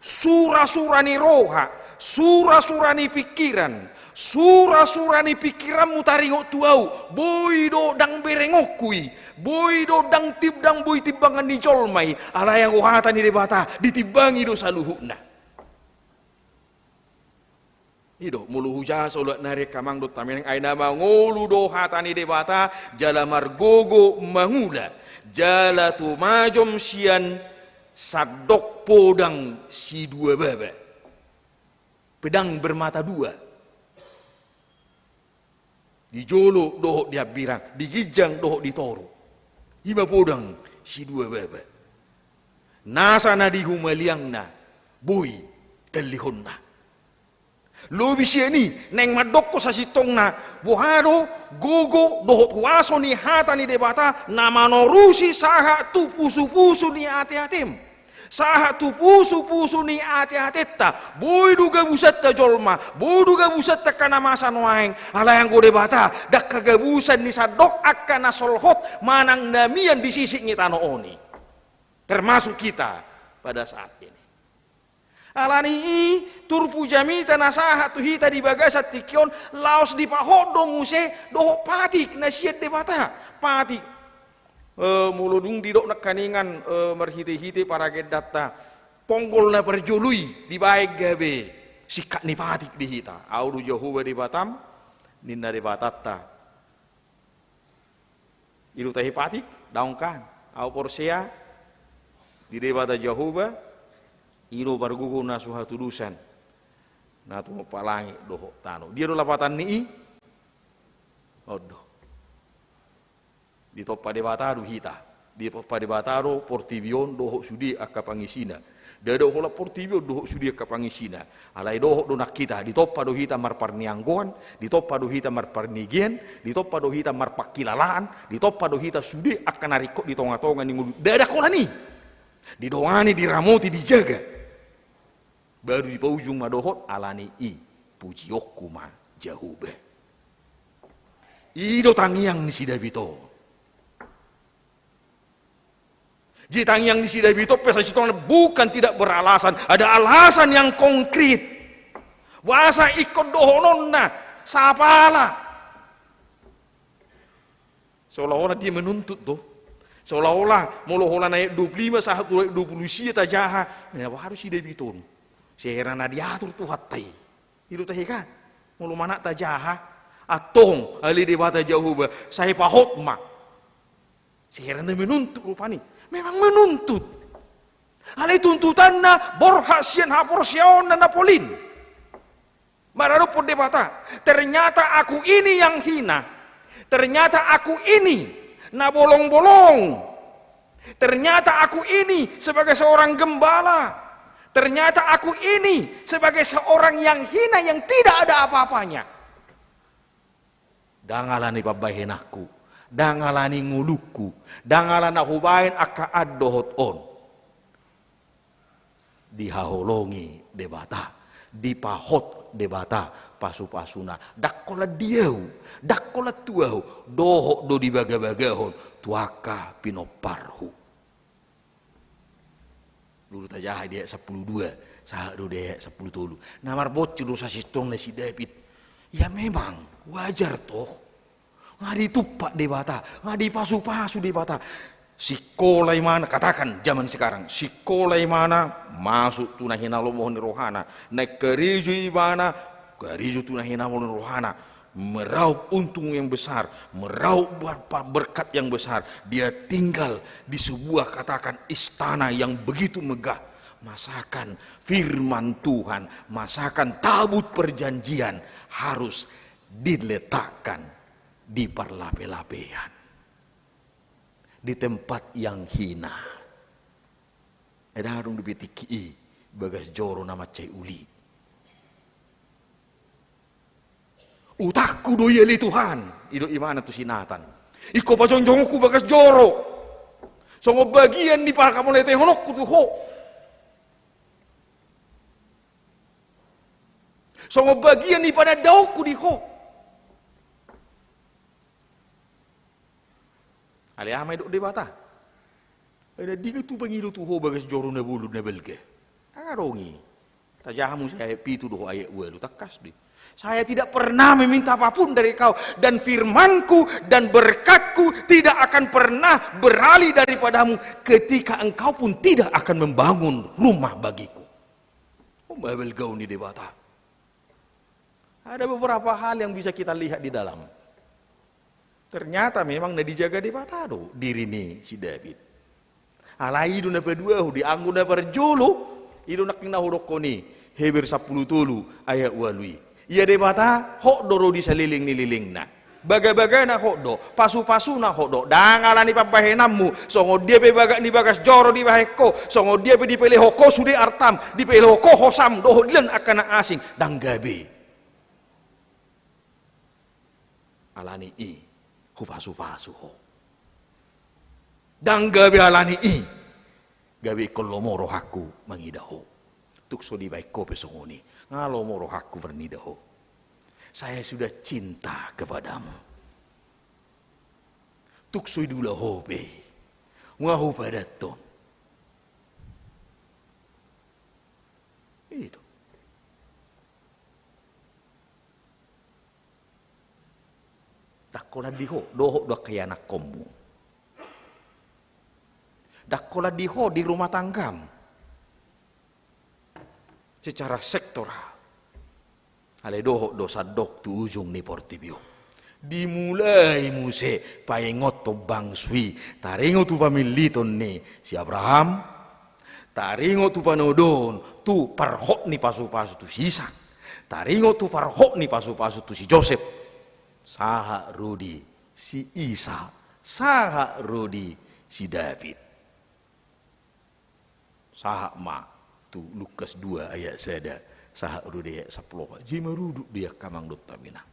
Surah-surani roha, surah-surani pikiran, surah-surani pikiran mutaringo tuau, boido dang berengokui, boido dang tibdang boi tibangan di jolmai, ala yang uhatan di debata ditibangi do saluhuna. Ido mulu huja solat narik kamang do tamen aina mangolu do hatani debata jala margogo mangula jala tu majom sian sadok podang si dua baba pedang bermata dua di jolo dohok di abirang di gijang dohok di toru hima podang si dua baba nasa na di humaliangna boy telihonna lobi siani neng madokko sa sitongna buharo gogo dohot waso ni hata ni debata namanorusi saha tu pusu-pusu ni ate-atem saha tu pusu-pusu ni ate-atetta boy duga busatta jolma boy duga busatta kana masan waeng ala yang go debata dak kagabusan ni sadok akkana solhot manang namian di sisi ngitano oni termasuk kita pada saat ini. Alani turpu jami tanasaha tu hita di bagasat tikion laos di pahod do muse doho patik nasiat debata patik muludung didok nak kaningan merhiti-hiti para gedata ponggol na perjului di baik gabe sikat ni patik di hita audu Jehovah di Batam ninna di Batatta ilu tahi patik daungkan au porsea di debata Jehovah ilo bargugo na suha tudusan na tumo palangi doho tano dia do lapatan ni odo di toppa de bataro hita di toppa de bataro portibion doho sudi akka pangisina dado hola portibion doho sudi akka pangisina alai doho do nakita di toppa do hita marparnianggoan di toppa do hita marparnigian di toppa do hita marpakilalaan di toppa do hita sudi akka nariko di tonga-tonga ni mulut dada kolani di doani diramoti dijaga baru di paujung madohot alani puji okuma Jehovah ido tangiang ni si Davito ji tangiang ni si Davito pesa sitong bukan tidak beralasan ada alasan yang konkret wasa ikut dohononna sapala seolah-olah dia menuntut tuh seolah-olah molohola naik 25 saat 20 sia tajaha ya harus si Davito seherana diatur tu hatai itu teh kan mulu mana tajaha atong ali debata Jehovah saya pahot mak seherana menuntut rupani memang menuntut ali tuntutanna borhasian haporsion dan napolin marano pun debata ternyata aku ini yang hina ternyata aku ini na bolong-bolong ternyata aku ini sebagai seorang gembala ternyata aku ini sebagai seorang yang hina yang tidak ada apa-apanya. Dangalani pabahenakku, dangalani nguluku, dangalana hubain akka addohot on. Dihaholongi debata, dipahot debata pasu-pasuna. Dakkola diau, dakkola tuau, dohok do dibaga-bagahon, tuaka pinoparhu. Dulu tajah dia 12 saat do dia 10 tolu namar bocil dosa sistong na si David ya memang wajar toh ngadi tupak debata ngadi pasu-pasu debata sikolai mana katakan zaman sekarang sikolai mana masuk tunahina lomohon rohana naik keriju mana keriju tunahina lomohon rohana meraup untung yang besar, meraup berkat yang besar. Dia tinggal di sebuah katakan istana yang begitu megah. Masakan firman Tuhan, masakan tabut perjanjian harus diletakkan di perlape-lapean. Di tempat yang hina. Ada harung dibetiki bagas joro nama cai uli. Utakku do yeli Tuhan, ido imana tu sinatan. Iko pajonjongku bagas joro. Songo bagian di para kamolete honokku tu ho. Songo bagian di pada dauku di ho. Ali amai dok debata. Ada diga tu pangido tu ho bagas joro na bulu na belge. Arongi. Tajahamu saya pitu do ayat walu takas di. Saya tidak pernah meminta apapun dari kau dan firmanku dan berkatku tidak akan pernah beralih daripadamu ketika engkau pun tidak akan membangun rumah bagiku. Oh, Babel kau ni debata. Ada beberapa hal yang bisa kita lihat di dalam. Ternyata memang dijaga debata do diri ni si David. Alai du na pedua di anggun na perjulu idu nak na hurokoni Heber 10 tulu ayat walui. Ia debata hok doro di seliling nililing na. Baga-baga na hok do, pasu-pasu na hok do. Dangalani pabahenamu, songo dia pe baga ni bagas joro di baheko, songo dia pe dipele hoko sude artam, dipele hoko hosam doho dilan akan asing dang gabe. Alani i, hu pasu-pasu ho. Dang gabe alani i, gabe kolomoro haku mangidaho. Tukso di baheko pe songoni. Ngalo moro hakku bernidaho. Saya sudah cinta kepadamu. Tuksoi dula hope. Ngaho padato. dakkola diho doho do kaya anak komu. Dakkola diho di rumah tanggamu. Secara sektoral. Ale doho dosa dok tu ujung ni portibio. Dimulai muse paingot to bangsui. Taringo tu pamiliton ni si Abraham. Taringo tu panodon tu parhok ni pasu-pasu tu si Ishak. Taringo tu parhok ni pasu-pasu tu si Joseph. Saha Rudi si Isa. Saha Rudi si David. Saha ma tu Lukas 2 ayat sada. Saha Rudi ayat 10. Jima ruduk dia kamang dot tamina.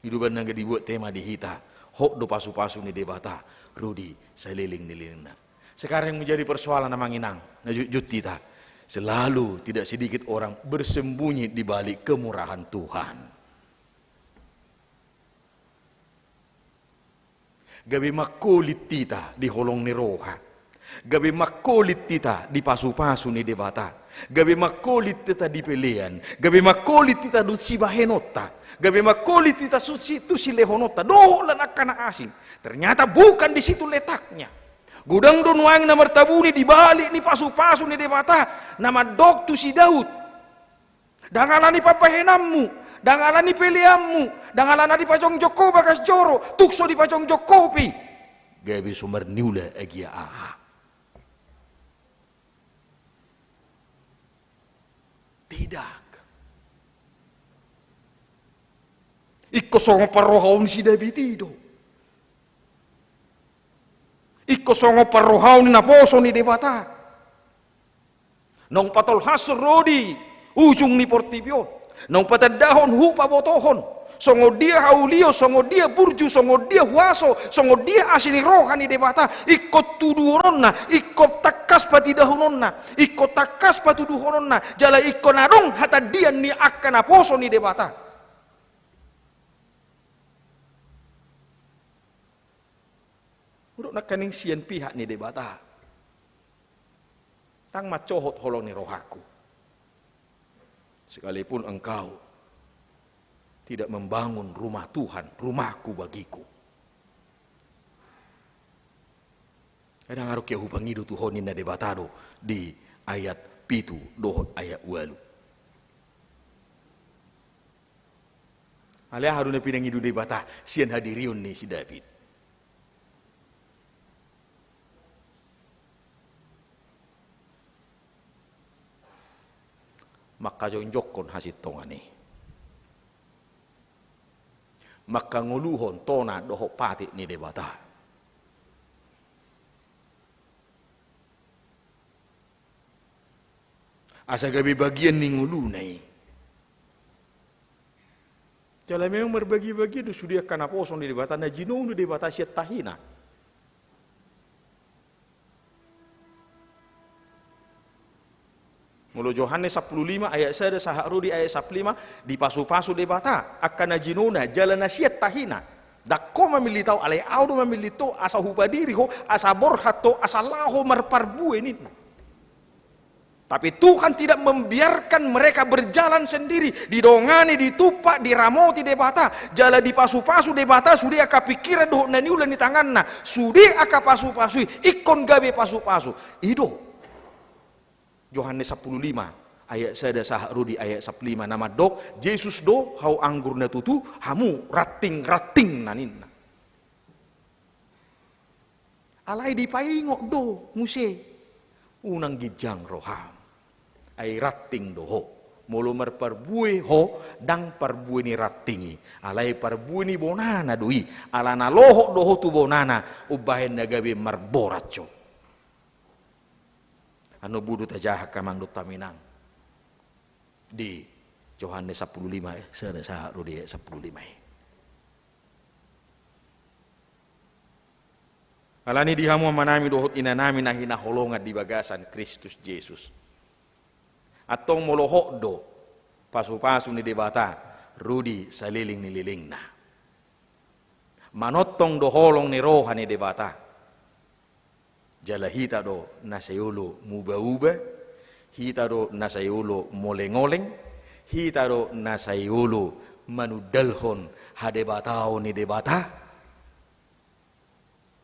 Hidupan nang dibuat tema di hita. Hok do pasu-pasu ni debata. Rudi seliling-liling na. Sekarang yang menjadi persoalan namang inang. Najut kita. Selalu tidak sedikit orang bersembunyi di balik kemurahan Tuhan. Gabi makulit tita di holong ni roha. Gabi makulit tita di pasu-pasu ni debata. Gabi makulit tita di pelean. Gabi makulit tita du si bahenota. Gabi makulit tita tu si lehonota. Doh lan akan asing. Ternyata bukan di situ letaknya. Gudang donwang na martabuni di balik ni pasu-pasu ni debata. Nama dok tu si Daud. Dangalani papahenammu. Dangalani peleammu. Dangalani pajong Joko bagas joro. Tukso di pajong Jokopi. Gabi sumber niula agia aha. Tidak. Iko songo parohaun si David itu. Iko songo parohaun na poso ni debata. Nong patol hasur rodi ujung ni portibio. Nong patadahon hupa botohon. Songo dia haulio, songo dia burju, songo dia huaso, songo dia asini rohani debata. Ikut tuduhononna, ikut takas pati dahunonna, ikut takas pati duhononna. Jala ikut narong hata dia ni akan aposo ni debata. Urut nak kaning sian pihak ni debata. Tang macohot holong ni rohaku. Sekalipun engkau tidak membangun rumah Tuhan, rumahku bagiku. Kadang harus kia hupangidu Tuhonin na debatado di ayat pitu dohot ayat walu. Alia haruna pinangidu debata sian hadiriun ni si David. Maka jonjokon hasit tongane. Maka nguluhon tona doho pati ni debata. Asa gabi bagian ni ngulu nai. Jala memang berbagi-bagi do sudia kana poso ni debata na jinong ni debata siat tahina. Mulu Yohanes 15 ayat 1 Saha Rudi ayat 15 di pasu-pasu debata akan najinuna jalan nasiat tahina. Dakko memilitau alai audo memilito asa hupadiri ho asa borhato asa laho marparbu ini. Tapi Tuhan tidak membiarkan mereka berjalan sendiri. Didongani, ditupak, diramoti debata. Jala di pasu-pasu debata sudi aka pikiran doh naniulan di tanganna. Sudi aka pasu-pasu ikon gabe pasu-pasu. Ido Yohanes 15 ayat sada Saha Rudi ayat 15 nama dok Yesus do hau anggur na tutu hamu rating naninna. Alai di paingok do muse unang gijang roham ay rating do ho mulu merperbui ho dang perbui ni ratingi alai perbui ni bonana doi alana loho do ho tu bonana ubahen nagabe marboraco. Anu budu tajah kamang dot taminang di Yohanes 15 sada Saha Rudi 15. Alani dihamu manami dohot inanami nahina holongan di bagasan Kristus Yesus. Atong molohok do pasu-pasu ni debata Rudi saliling nililing na. Manotong do holong ni roha ni debata. Jala hita do nasayulo muba-uba, hita do nasayulo moleng-oleng, hita do nasayulo manudalhon hadebatao ni debata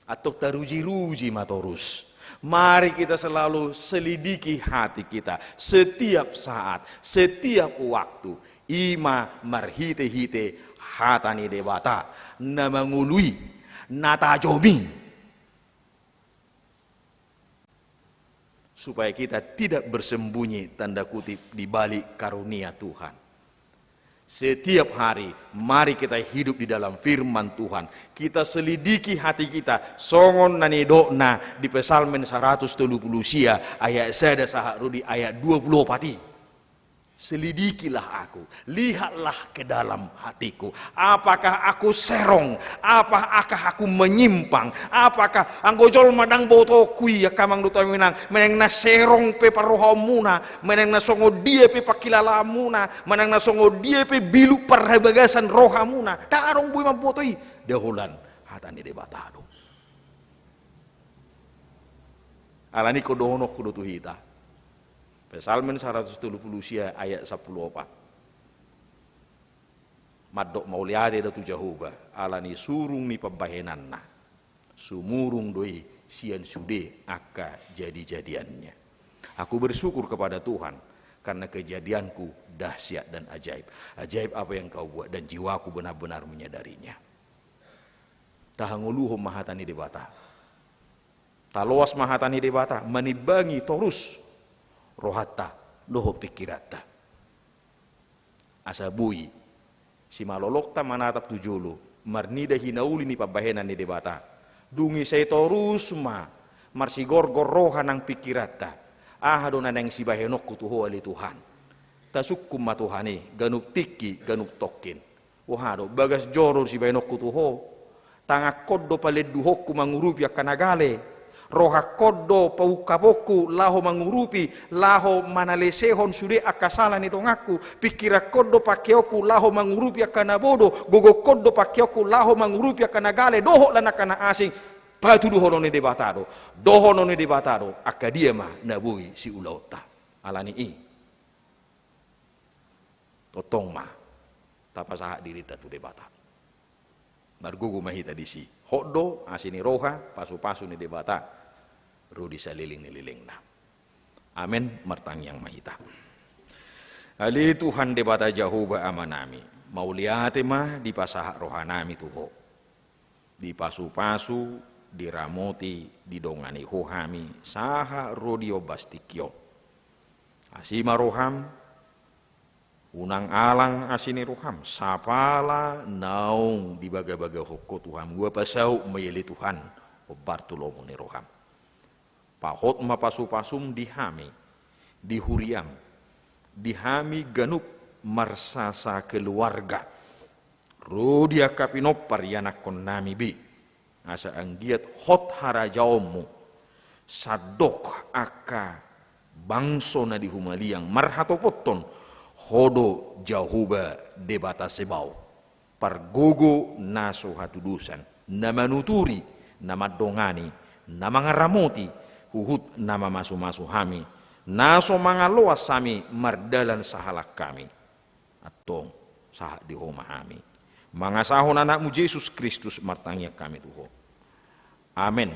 atau taruji-ruji matorus. Mari kita selalu selidiki hati kita setiap saat, setiap waktu. Ima marhite-hite hatani debata na mangului natajomi, supaya kita tidak bersembunyi tanda kutip di balik karunia Tuhan. Setiap hari mari kita hidup di dalam firman Tuhan. Kita selidiki hati kita. Songon nani dokna di Psalmen 130 sia ayat sada saharudi ayat 20 pati. Selidikilah aku, lihatlah ke dalam hatiku. Apakah aku serong? Apakah aku menyimpang? Apakah anggojol madang boto kui ya kamang duta minang meneng na serong pe parohamuna, meneng na songo dia pe pakilalamuna, meneng na songo dia pe bilu parhabagasan rohamuna. Darong bui mabotoi dahulan hatani debatado. Alani kodono kudu tuhita. Psalmen 130 sia ayat 14. Madok mauliade da tu Jehovah alani surung ni pabahenanna. Sumurung doi sian sude aka jadi-jadiannya. Aku bersyukur kepada Tuhan karena kejadianku dahsyat dan ajaib. Ajaib apa yang kau buat dan jiwaku benar-benar menyadarinya. Tahanguluhum mahatani debata. Taloas mahatani debata manibangi torus rohata doho pikirata asabui si malolokta manatap tujulu marnida hinauli ni pabahenan ni debata dungi saya torus ma marsigorgor roha nang pikirata ahadona nang si bahenok kutuho ali Tuhan tasukkum matuhani ganuk tiki ganuk tokin wahado bagas joror si bahenok kutuho tanga koddo paledduhokku mangurupi akanagale roha kodo paukaboku laho mangurupi laho manalesehon sude akasala ni dongaku pikira kodo pakeoku laho mangurupi akanabodo gogo kodo pakeoku laho mangurupi akanagale doho lana kana asing patu doho ni debatado doho ni debatado akadiema nabui si ulauta alani i totong ma tapasaha diri tatu debata margugu mahita disi hodo asini roha pasu-pasu ni debata rudi saliling nililing na. Amen martang yang mahita. Ali Tuhan debata Jehovah amanami. Mauliate mah di pasahak rohanami tuho. Di pasu-pasu, di ramoti, di dongani hohami, saha rodio bastikyo. Asima roham, unang alang asini roham, sapala naung di baga-baga hoko Tuhan. Gua pasau mayeli Tuhan, obartulomo ni roham. Pahot mapasu-pasum dihami, dihuriam, dihami ganup marsasa keluarga. Rodia kapinop parianak konami bi, asa anggiat hot harajaumu, sadok aka bangso na dihumaliang marhatopoton, hodo jahuba debata sebau, pargogo naso hatudusan, namanuturi, namadongani, namangaramoti, huhut nama masu-masu hami naso mangaloas sami mardalan sahalak kami atong sahak dihomahami mangasahon anakmu Yesus Kristus martangnya kami tuho amen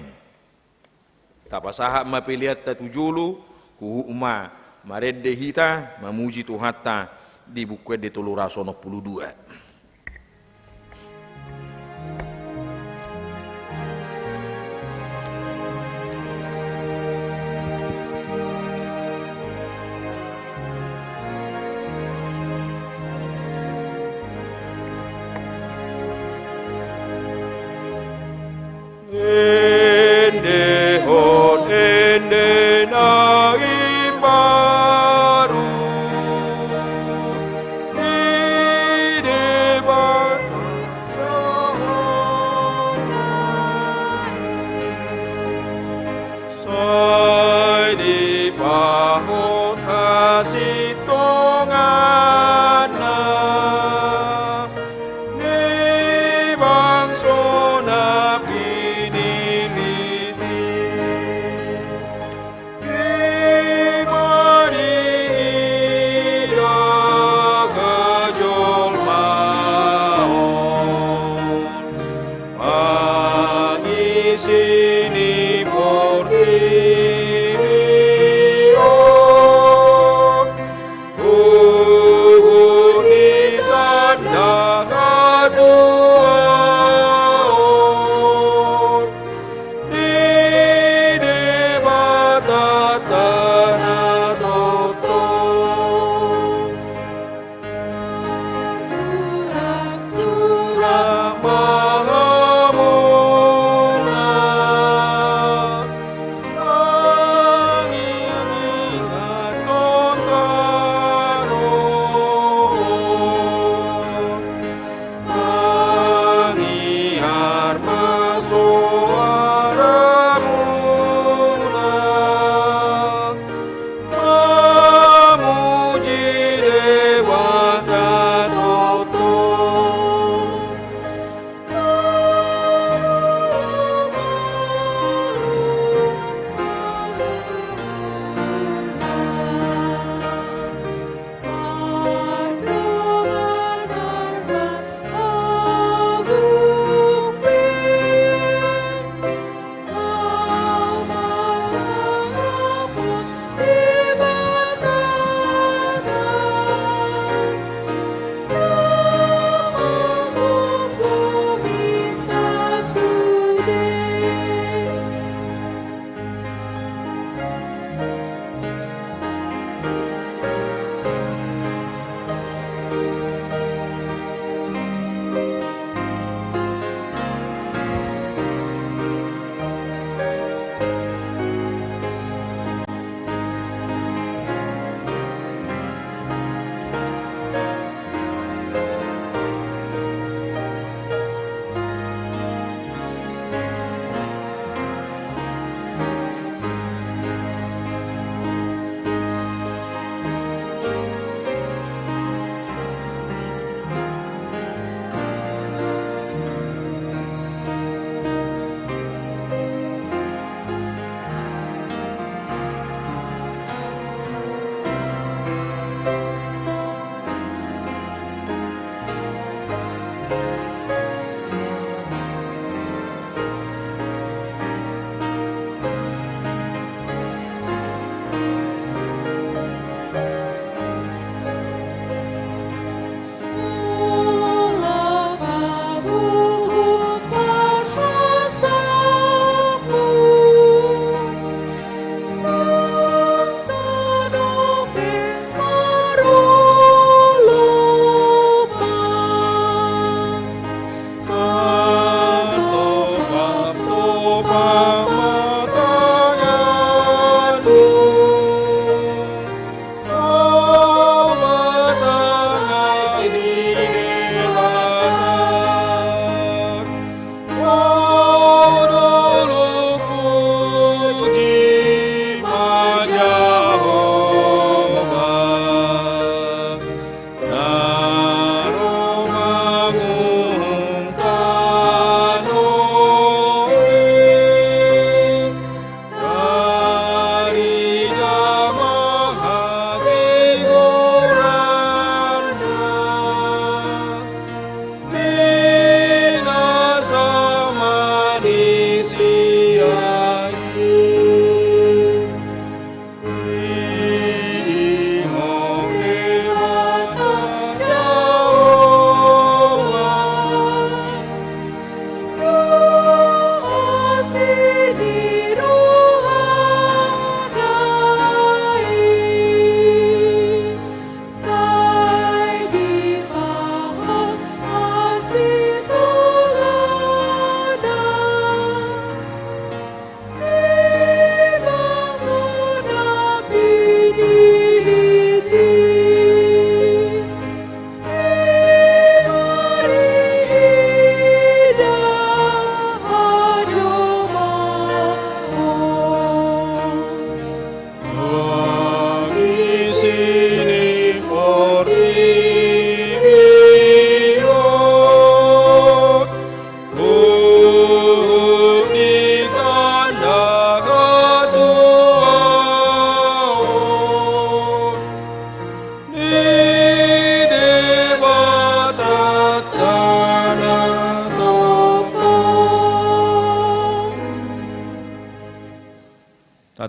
tapasahak mapiliat tatujulu huhuma maredde hita mamuji tuhata di buku de Tolurasono 22. Ni bangso na pini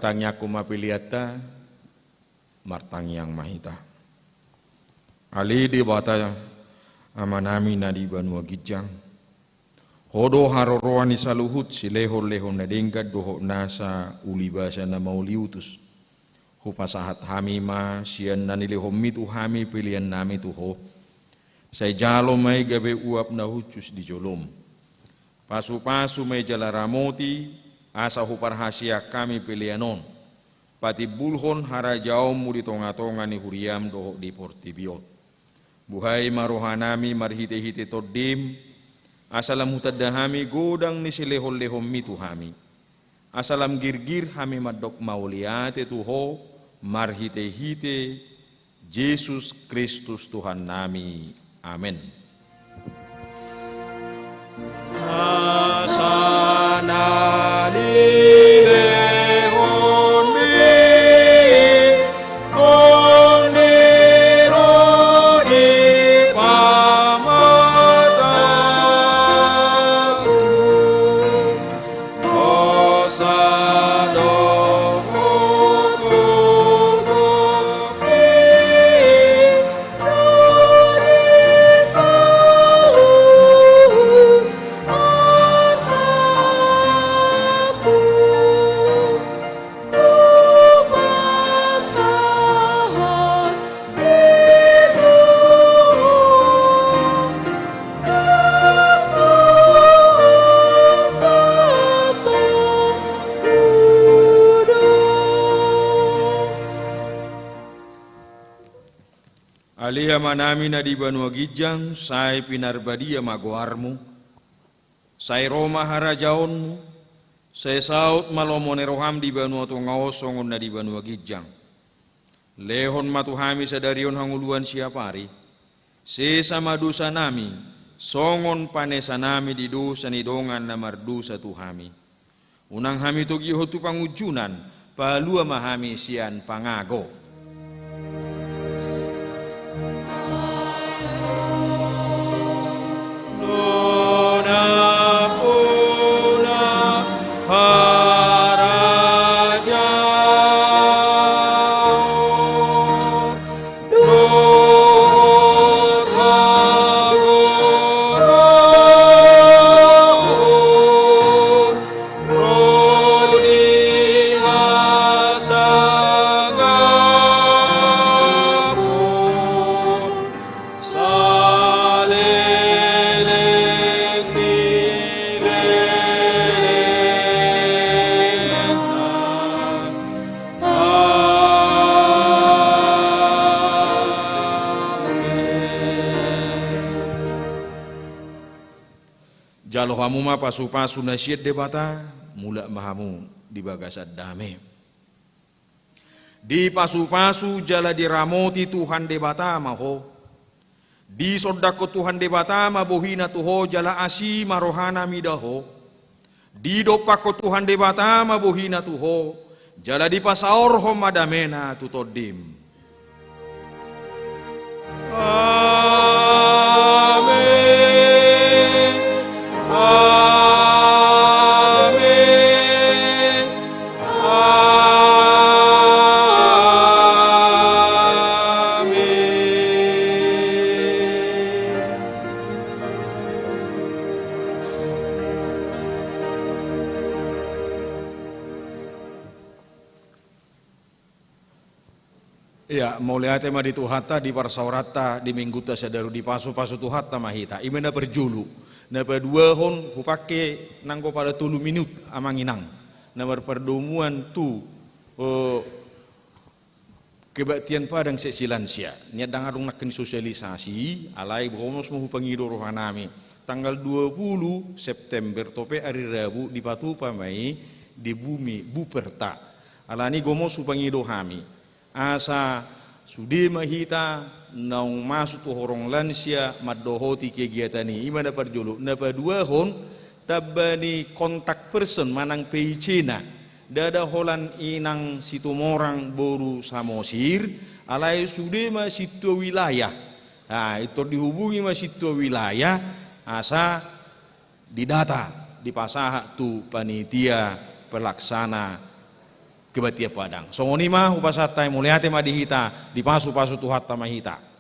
batangnya kumapiliata martang yang mahita. Ali di bata amanami na di Banua Gijang. Hodo haroroan ni saluhut si leho-leho na dengkat doho nasa ulibasa na mauliutus. Hupasahat hami ma siyan na nilihom mitu hami pilihan nami tuho. Say jalo may gabe uap na hucus di jolom. Pasu-pasu may jalaramoti asa huparhasia kami pilihanon. Pati bulhon harajaom mu di tonga-tonga ni huriam doho di portibiot. Buhay marohanami marhite-hite todim. Asalam hutadahami godang ni silehol-lehom mitu hami. Asalam girgir hami madok mauliate tuho marhite-hite Yesus Kristus Tuhan nami. Amin. Asana lilehon mi ondero di pamataku osado Alia manami na di Banua Gijang, say pinarbadia magoarmu, say Roma harajaonmu, say saut malomone roham di Banua Tungaosongon na di Banua Gijang. Lehon matuhami sadarion hanguluan siapari, sesama dosa nami, songon panesa nami di dosa nidongan na mardusa tuhami. Unang hami togiho tu pangujunan, palua mahami sian pangago. Jalo hamu ma pasu-pasu nasyid debata mula mahamu di bagasad dame. Di pasu-pasu jala diramoti Tuhan debata maho. Di sodako Tuhan debata mabohina tuho jala asi marohana midaho. Di dopako Tuhan debata mabohina tuho jala di pasaor ho madamena tutodim. Amen. Amen. Ya, mauliate ma di tuhata di parsaurata di mingguta sadaru di pasu-pasu tuhata mahita imena berjulu na dua hon hupake nangko pada 3 minut amanginang na perdomuan tu kebaktian padang sesilansia niat dangarung nakin sosialisasi alai bromos mau pangido rohanami tanggal 20 September tope hari Rabu di Patupa mai di bumi Buperta alani gomos pangido hami asa sudi mahita naung masuk tu horong lansia madohoti kegiatan ini imana perjulu napa 2 hon tabani kontak person manang peicina dada holan inang situmorang boru samosir alai sude ma situ wilayah. Nah, itu dihubungi ma situ wilayah asa didata dipasah tu panitia pelaksana kebatia padang. Songonima upasata muliate madihita di pasu-pasu tuhat tamahita.